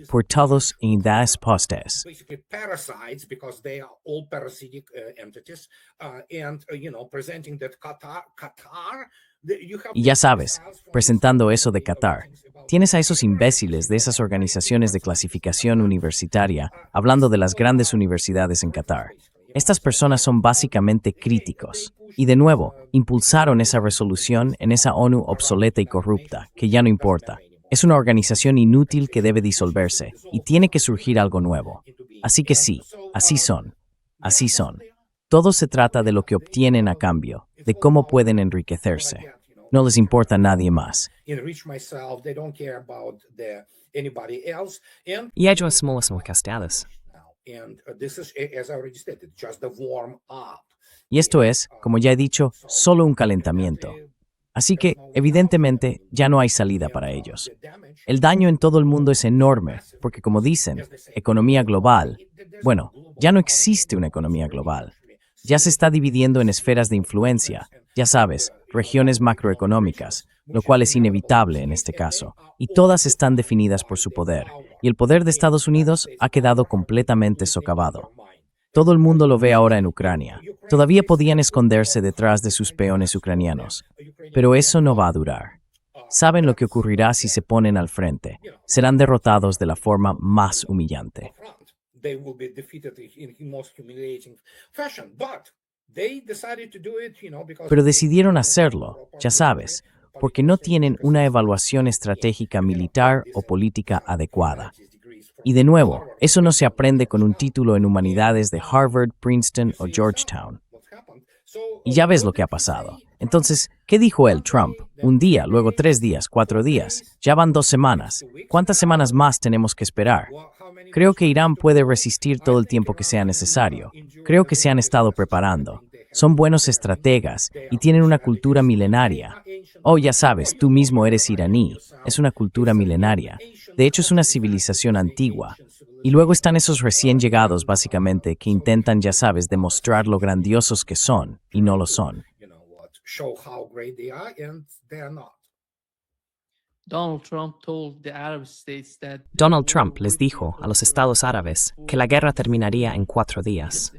por todos y das postes. Parasites, because they are all parasitic entities, and presenting that Qatar. Y ya sabes, presentando eso de Qatar, tienes a esos imbéciles de esas organizaciones de clasificación universitaria hablando de las grandes universidades en Qatar. Estas personas son básicamente críticos. Y de nuevo, impulsaron esa resolución en esa ONU obsoleta y corrupta, que ya no importa. Es una organización inútil que debe disolverse, y tiene que surgir algo nuevo. Así que sí, así son. Así son. Todo se trata de lo que obtienen a cambio, de cómo pueden enriquecerse. No les importa a nadie más. Y ellos somos muy castigados. Y esto es, como ya he dicho, solo un calentamiento. Así que, evidentemente, ya no hay salida para ellos. El daño en todo el mundo es enorme, porque como dicen, economía global, ya no existe una economía global. Ya se está dividiendo en esferas de influencia, ya sabes, regiones macroeconómicas, lo cual es inevitable en este caso, y todas están definidas por su poder, y el poder de Estados Unidos ha quedado completamente socavado. Todo el mundo lo ve ahora en Ucrania. Todavía podían esconderse detrás de sus peones ucranianos, pero eso no va a durar. Saben lo que ocurrirá si se ponen al frente. Serán derrotados de la forma más humillante. Pero decidieron hacerlo, ya sabes, porque no tienen una evaluación estratégica militar o política adecuada. Y de nuevo, eso no se aprende con un título en humanidades de Harvard, Princeton o Georgetown. Y ya ves lo que ha pasado. Entonces, ¿qué dijo él, Trump? Un día, luego 3 días, 4 días. Ya van 2 semanas. ¿Cuántas semanas más tenemos que esperar? Creo que Irán puede resistir todo el tiempo que sea necesario. Creo que se han estado preparando. Son buenos estrategas y tienen una cultura milenaria. Oh, ya sabes, tú mismo eres iraní. Es una cultura milenaria. De hecho, es una civilización antigua. Y luego están esos recién llegados, básicamente, que intentan, ya sabes, demostrar lo grandiosos que son, y no lo son. Donald Trump les dijo a los estados árabes que la guerra terminaría en 4 días.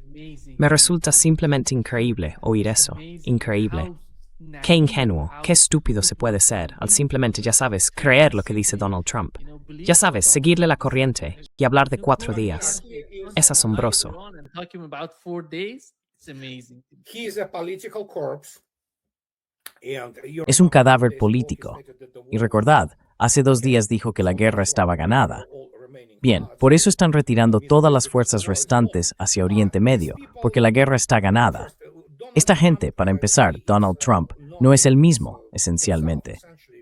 Me resulta simplemente increíble oír eso. Increíble. Qué ingenuo, qué estúpido se puede ser al simplemente, ya sabes, creer lo que dice Donald Trump. Ya sabes, seguirle la corriente y hablar de 4 días. Es asombroso. Es un cadáver político. Y recordad, hace 2 días dijo que la guerra estaba ganada. Bien, por eso están retirando todas las fuerzas restantes hacia Oriente Medio, porque la guerra está ganada. Esta gente, para empezar, Donald Trump, no es el mismo, esencialmente.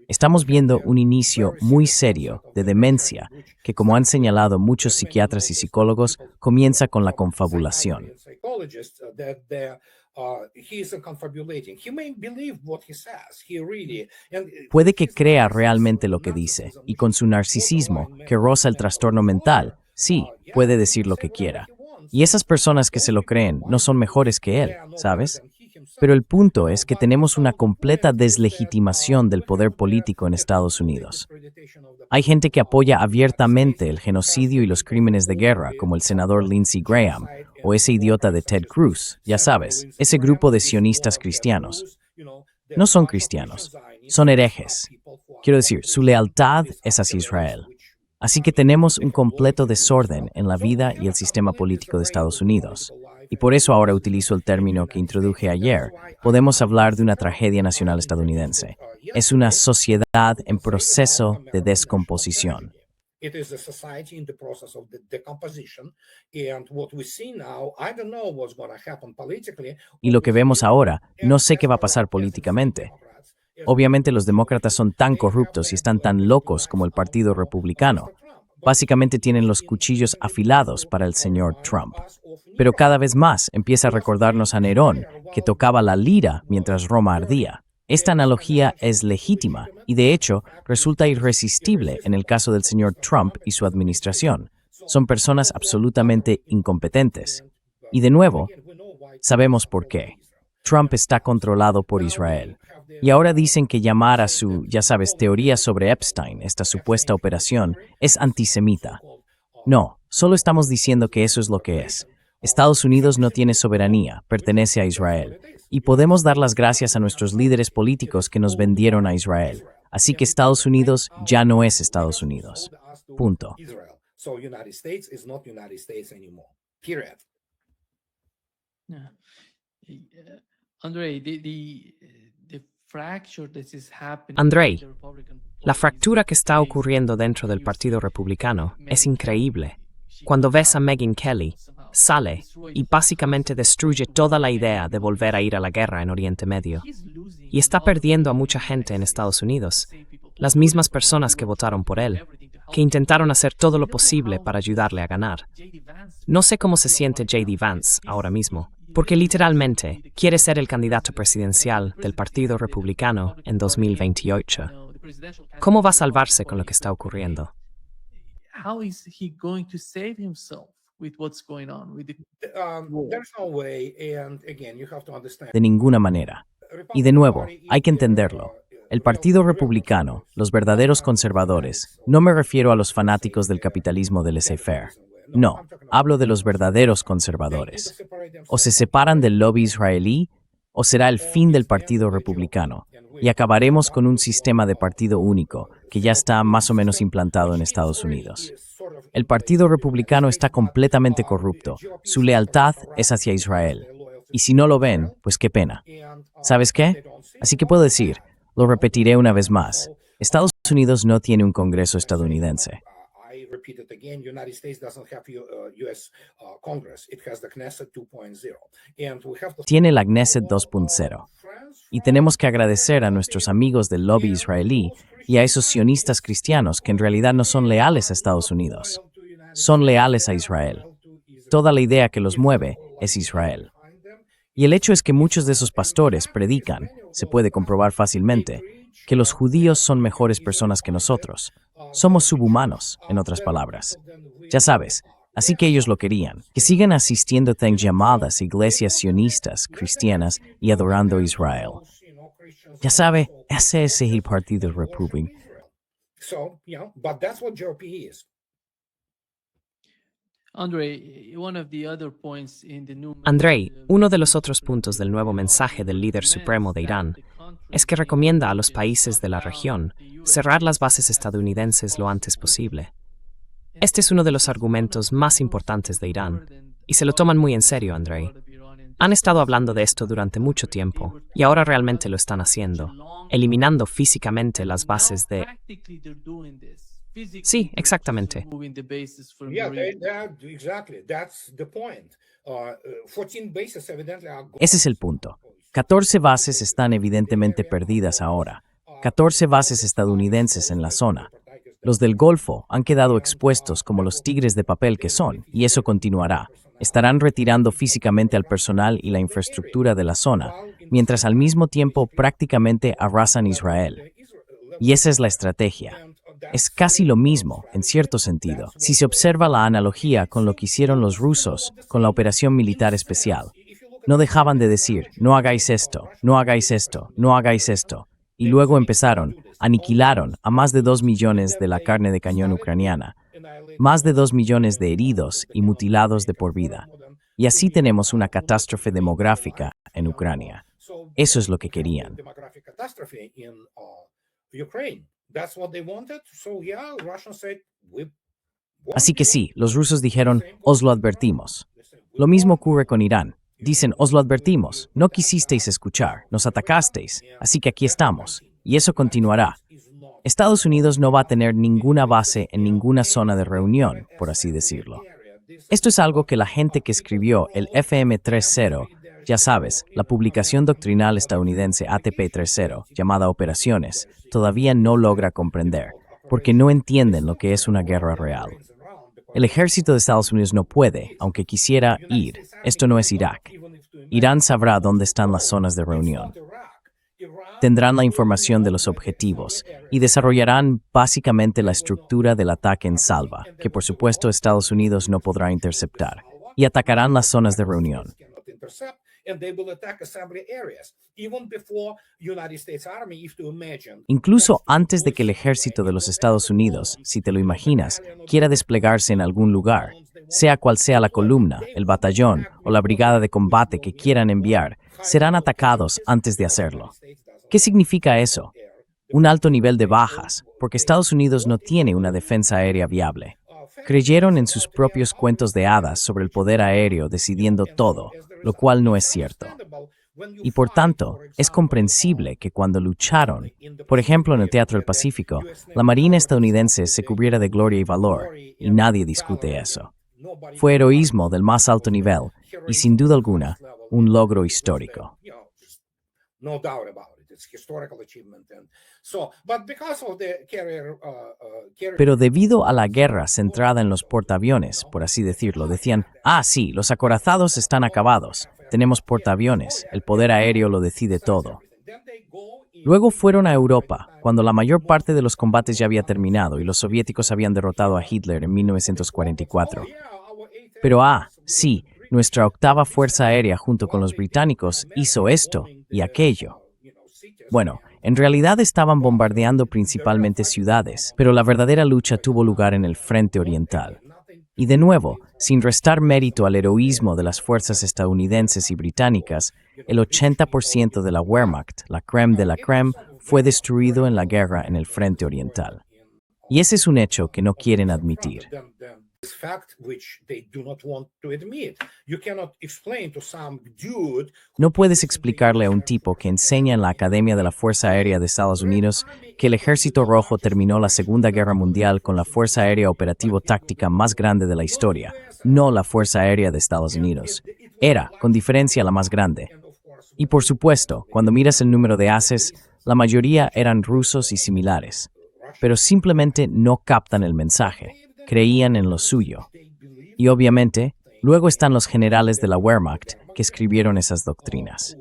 Estamos viendo un inicio muy serio de demencia que, como han señalado muchos psiquiatras y psicólogos, comienza con la confabulación. Puede que crea realmente lo que dice, y con su narcisismo, que roza el trastorno mental, sí, puede decir lo que quiera. Y esas personas que se lo creen no son mejores que él, ¿sabes? Pero el punto es que tenemos una completa deslegitimación del poder político en Estados Unidos. Hay gente que apoya abiertamente el genocidio y los crímenes de guerra, como el senador Lindsey Graham, o ese idiota de Ted Cruz, ya sabes, ese grupo de sionistas cristianos. No son cristianos, son herejes. Quiero decir, su lealtad es hacia Israel. Así que tenemos un completo desorden en la vida y el sistema político de Estados Unidos. Y por eso ahora utilizo el término que introduje ayer. Podemos hablar de una tragedia nacional estadounidense. Es una sociedad en proceso de descomposición. It is a society in the process of decomposition, and what we see now, I don't know what's going to happen politically. Y lo que vemos ahora, no sé qué va a pasar políticamente. Obviamente los demócratas son tan corruptos y están tan locos como el Partido Republicano. Básicamente tienen los cuchillos afilados para el señor Trump. Pero cada vez más empieza a recordarnos a Nerón, que tocaba la lira mientras Roma ardía. Esta analogía es legítima y, de hecho, resulta irresistible en el caso del señor Trump y su administración. Son personas absolutamente incompetentes. Y, de nuevo, sabemos por qué. Trump está controlado por Israel. Y ahora dicen que llamar a su, ya sabes, teoría sobre Epstein, esta supuesta operación, es antisemita. No, solo estamos diciendo que eso es lo que es. Estados Unidos no tiene soberanía, pertenece a Israel. Y podemos dar las gracias a nuestros líderes políticos que nos vendieron a Israel. Así que Estados Unidos ya no es Estados Unidos. Punto. So United States is not United States anymore. Period. Yeah. Andrei, the fracture that is happening Andrei, in the Republican La fractura que está ocurriendo dentro del Partido Republicano es increíble. Cuando ves a Megyn Kelly, sale y básicamente destruye toda la idea de volver a ir a la guerra en Oriente Medio. Y está perdiendo a mucha gente en Estados Unidos, las mismas personas que votaron por él, que intentaron hacer todo lo posible para ayudarle a ganar. No sé cómo se siente J.D. Vance ahora mismo, porque literalmente quiere ser el candidato presidencial del Partido Republicano en 2028. ¿Cómo va a salvarse con lo que está ocurriendo? How is he going to save himself with what's going on with the There's no way, and again, you have to understand. De ninguna manera. Y de nuevo, hay que entenderlo. El Partido Republicano, los verdaderos conservadores, no me refiero a los fanáticos del capitalismo de laissez-faire. No, hablo de los verdaderos conservadores. O se separan del lobby israelí, o será el fin del Partido Republicano, y acabaremos con un sistema de partido único que ya está más o menos implantado en Estados Unidos. El Partido Republicano está completamente corrupto. Su lealtad es hacia Israel. Y si no lo ven, pues qué pena. ¿Sabes qué? Así que puedo decir, lo repetiré una vez más, Estados Unidos no tiene un Congreso estadounidense. I repeat it again, United States doesn't have US Congress. It has the Knesset 2.0. And we have to Tiene la Knesset 2.0. Y tenemos que agradecer a nuestros amigos del lobby israelí y a esos sionistas cristianos que en realidad no son leales a Estados Unidos. Son leales a Israel. Toda la idea que los mueve es Israel. Y el hecho es que muchos de esos pastores predican, se puede comprobar fácilmente, que los judíos son mejores personas que nosotros. Somos subhumanos, en otras palabras. Ya sabes, así que ellos lo querían, que sigan asistiendo a llamadas iglesias sionistas, cristianas y adorando a Israel. Ya sabe, ese es el Partido Republicano. So, but that's what GOP is. Andrei, one of the other points in the new Andrei, uno de los otros puntos del nuevo mensaje del líder supremo de Irán es que recomienda a los países de la región cerrar las bases estadounidenses lo antes posible. Este es uno de los argumentos más importantes de Irán, y se lo toman muy en serio, Andrei. Han estado hablando de esto durante mucho tiempo, y ahora realmente lo están haciendo, eliminando físicamente las bases de... Sí, exactamente. Yeah, exactly. That's the point. 14 bases evidently are Ese es el punto. 14 bases están evidentemente perdidas ahora. 14 bases estadounidenses en la zona. Los del Golfo han quedado expuestos como los tigres de papel que son, y eso continuará. Estarán retirando físicamente al personal y la infraestructura de la zona, mientras al mismo tiempo prácticamente arrasan Israel. Y esa es la estrategia. Es casi lo mismo, en cierto sentido, si se observa la analogía con lo que hicieron los rusos con la operación militar especial. No dejaban de decir, no hagáis esto, no hagáis esto, no hagáis esto. Y luego aniquilaron a más de 2 millones de la carne de cañón ucraniana, más de 2 millones de heridos y mutilados de por vida. Y así tenemos una catástrofe demográfica en Ucrania. Eso es lo que querían. Así que sí, los rusos dijeron, os lo advertimos. Lo mismo ocurre con Irán. Dicen, os lo advertimos, no quisisteis escuchar, nos atacasteis, así que aquí estamos. Y eso continuará. Estados Unidos no va a tener ninguna base en ninguna zona de reunión, por así decirlo. Esto es algo que la gente que escribió el FM 3.0, ya sabes, la publicación doctrinal estadounidense ATP 3.0, llamada Operaciones, todavía no logra comprender, porque no entienden lo que es una guerra real. El ejército de Estados Unidos no puede, aunque quisiera ir. Esto no es Irak. Irán sabrá dónde están las zonas de reunión. Tendrán la información de los objetivos y desarrollarán básicamente la estructura del ataque en salva, que por supuesto Estados Unidos no podrá interceptar, y atacarán las zonas de reunión. Incluso antes de que el ejército de los Estados Unidos, si te lo imaginas, quiera desplegarse en algún lugar, sea cual sea la columna, el batallón o la brigada de combate que quieran enviar, serán atacados antes de hacerlo. ¿Qué significa eso? Un alto nivel de bajas, porque Estados Unidos no tiene una defensa aérea viable. Creyeron en sus propios cuentos de hadas sobre el poder aéreo decidiendo todo, lo cual no es cierto. Y por tanto, es comprensible que cuando lucharon, por ejemplo en el Teatro del Pacífico, la Marina estadounidense se cubriera de gloria y valor, y nadie discute eso. Fue heroísmo del más alto nivel, y sin duda alguna, un logro histórico. Pero debido a la guerra centrada en los portaaviones, por así decirlo, decían, sí, los acorazados están acabados, tenemos portaaviones, el poder aéreo lo decide todo. Luego fueron a Europa, cuando la mayor parte de los combates ya había terminado y los soviéticos habían derrotado a Hitler en 1944. Pero sí, nuestra octava fuerza aérea junto con los británicos hizo esto y aquello. Bueno, en realidad estaban bombardeando principalmente ciudades, pero la verdadera lucha tuvo lugar en el frente oriental. Y de nuevo, sin restar mérito al heroísmo de las fuerzas estadounidenses y británicas, el 80% de la Wehrmacht, la crème de la crème, fue destruido en la guerra en el frente oriental. Y ese es un hecho que no quieren admitir. No puedes explicarle a un tipo que enseña en la Academia de la Fuerza Aérea de Estados Unidos que el Ejército Rojo terminó la Segunda Guerra Mundial con la Fuerza Aérea Operativo-Táctica más grande de la historia, no la Fuerza Aérea de Estados Unidos. Era, con diferencia, la más grande. Y por supuesto, cuando miras el número de ases, la mayoría eran rusos y similares. Pero simplemente no captan el mensaje. Creían en lo suyo. Y obviamente, luego están los generales de la Wehrmacht que escribieron esas doctrinas.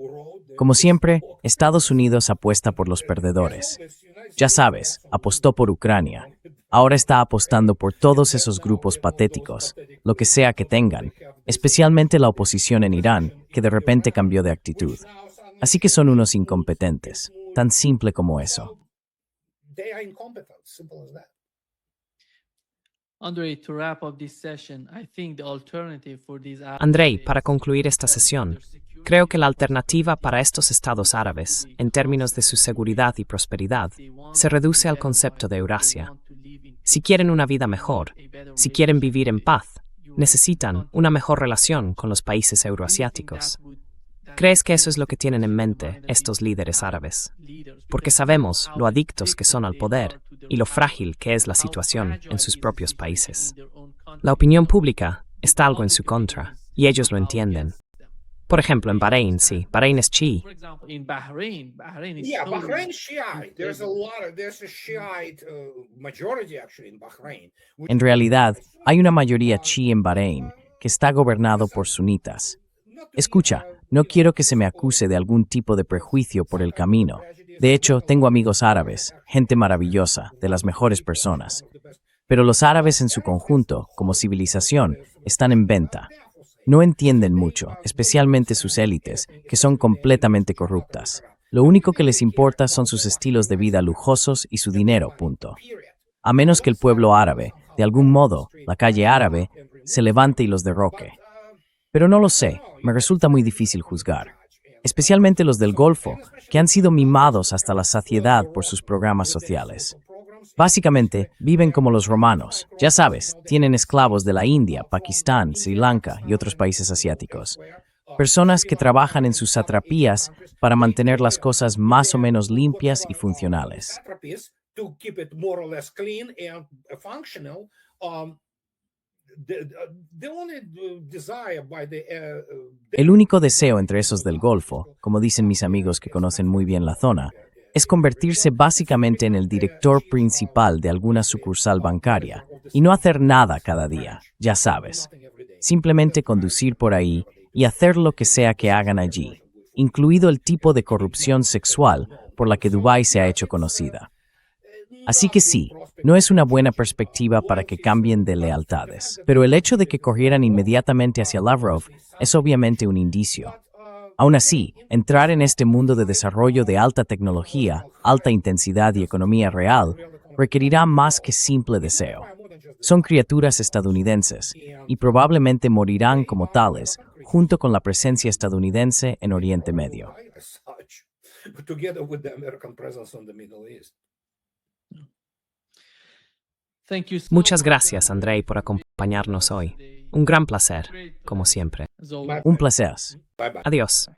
Como siempre, Estados Unidos apuesta por los perdedores. Ya sabes, apostó por Ucrania. Ahora está apostando por todos esos grupos patéticos, lo que sea que tengan, especialmente la oposición en Irán, que de repente cambió de actitud. Así que son unos incompetentes, tan simple como eso. Andrei, para concluir esta sesión, creo que la alternativa para estos estados árabes, en términos de su seguridad y prosperidad, se reduce al concepto de Eurasia. Si quieren una vida mejor, si quieren vivir en paz, necesitan una mejor relación con los países euroasiáticos. ¿Crees que eso es lo que tienen en mente estos líderes árabes? Porque sabemos lo adictos que son al poder y lo frágil que es la situación en sus propios países. La opinión pública está algo en su contra, y ellos lo entienden. Por ejemplo, en Bahrein, sí, Bahrein es chií. Bahrain Shiite. There's a Shiite majority actually in Bahrain. En realidad, hay una mayoría chií en Bahrein que está gobernado por sunitas. Escucha, no quiero que se me acuse de algún tipo de prejuicio por el camino. De hecho, tengo amigos árabes, gente maravillosa, de las mejores personas. Pero los árabes en su conjunto, como civilización, están en venta. No entienden mucho, especialmente sus élites, que son completamente corruptas. Lo único que les importa son sus estilos de vida lujosos y su dinero, punto. A menos que el pueblo árabe, de algún modo, la calle árabe, se levante y los derroque. Pero no lo sé, me resulta muy difícil juzgar. Especialmente los del Golfo, que han sido mimados hasta la saciedad por sus programas sociales. Básicamente, viven como los romanos. Ya sabes, tienen esclavos de la India, Pakistán, Sri Lanka y otros países asiáticos. Personas que trabajan en sus satrapías para mantener las cosas más o menos limpias y funcionales. To keep it more or less clean and functional. The only desire by El único deseo entre esos del Golfo, como dicen mis amigos que conocen muy bien la zona, es convertirse básicamente en el director principal de alguna sucursal bancaria y no hacer nada cada día, ya sabes. Simplemente conducir por ahí y hacer lo que sea que hagan allí, incluido el tipo de corrupción sexual por la que Dubái se ha hecho conocida. Así que sí, no es una buena perspectiva para que cambien de lealtades. Pero el hecho de que corrieran inmediatamente hacia Lavrov es obviamente un indicio. Aún así, entrar en este mundo de desarrollo de alta tecnología, alta intensidad y economía real requerirá más que simple deseo. Son criaturas estadounidenses y probablemente morirán como tales, junto con la presencia estadounidense en Oriente Medio. together with the American presence on the Middle East. Thank you so Muchas much, gracias, Andrei, por acompañarnos hoy. Un gran placer, como siempre. as always. Un placer. Bye bye. Adiós.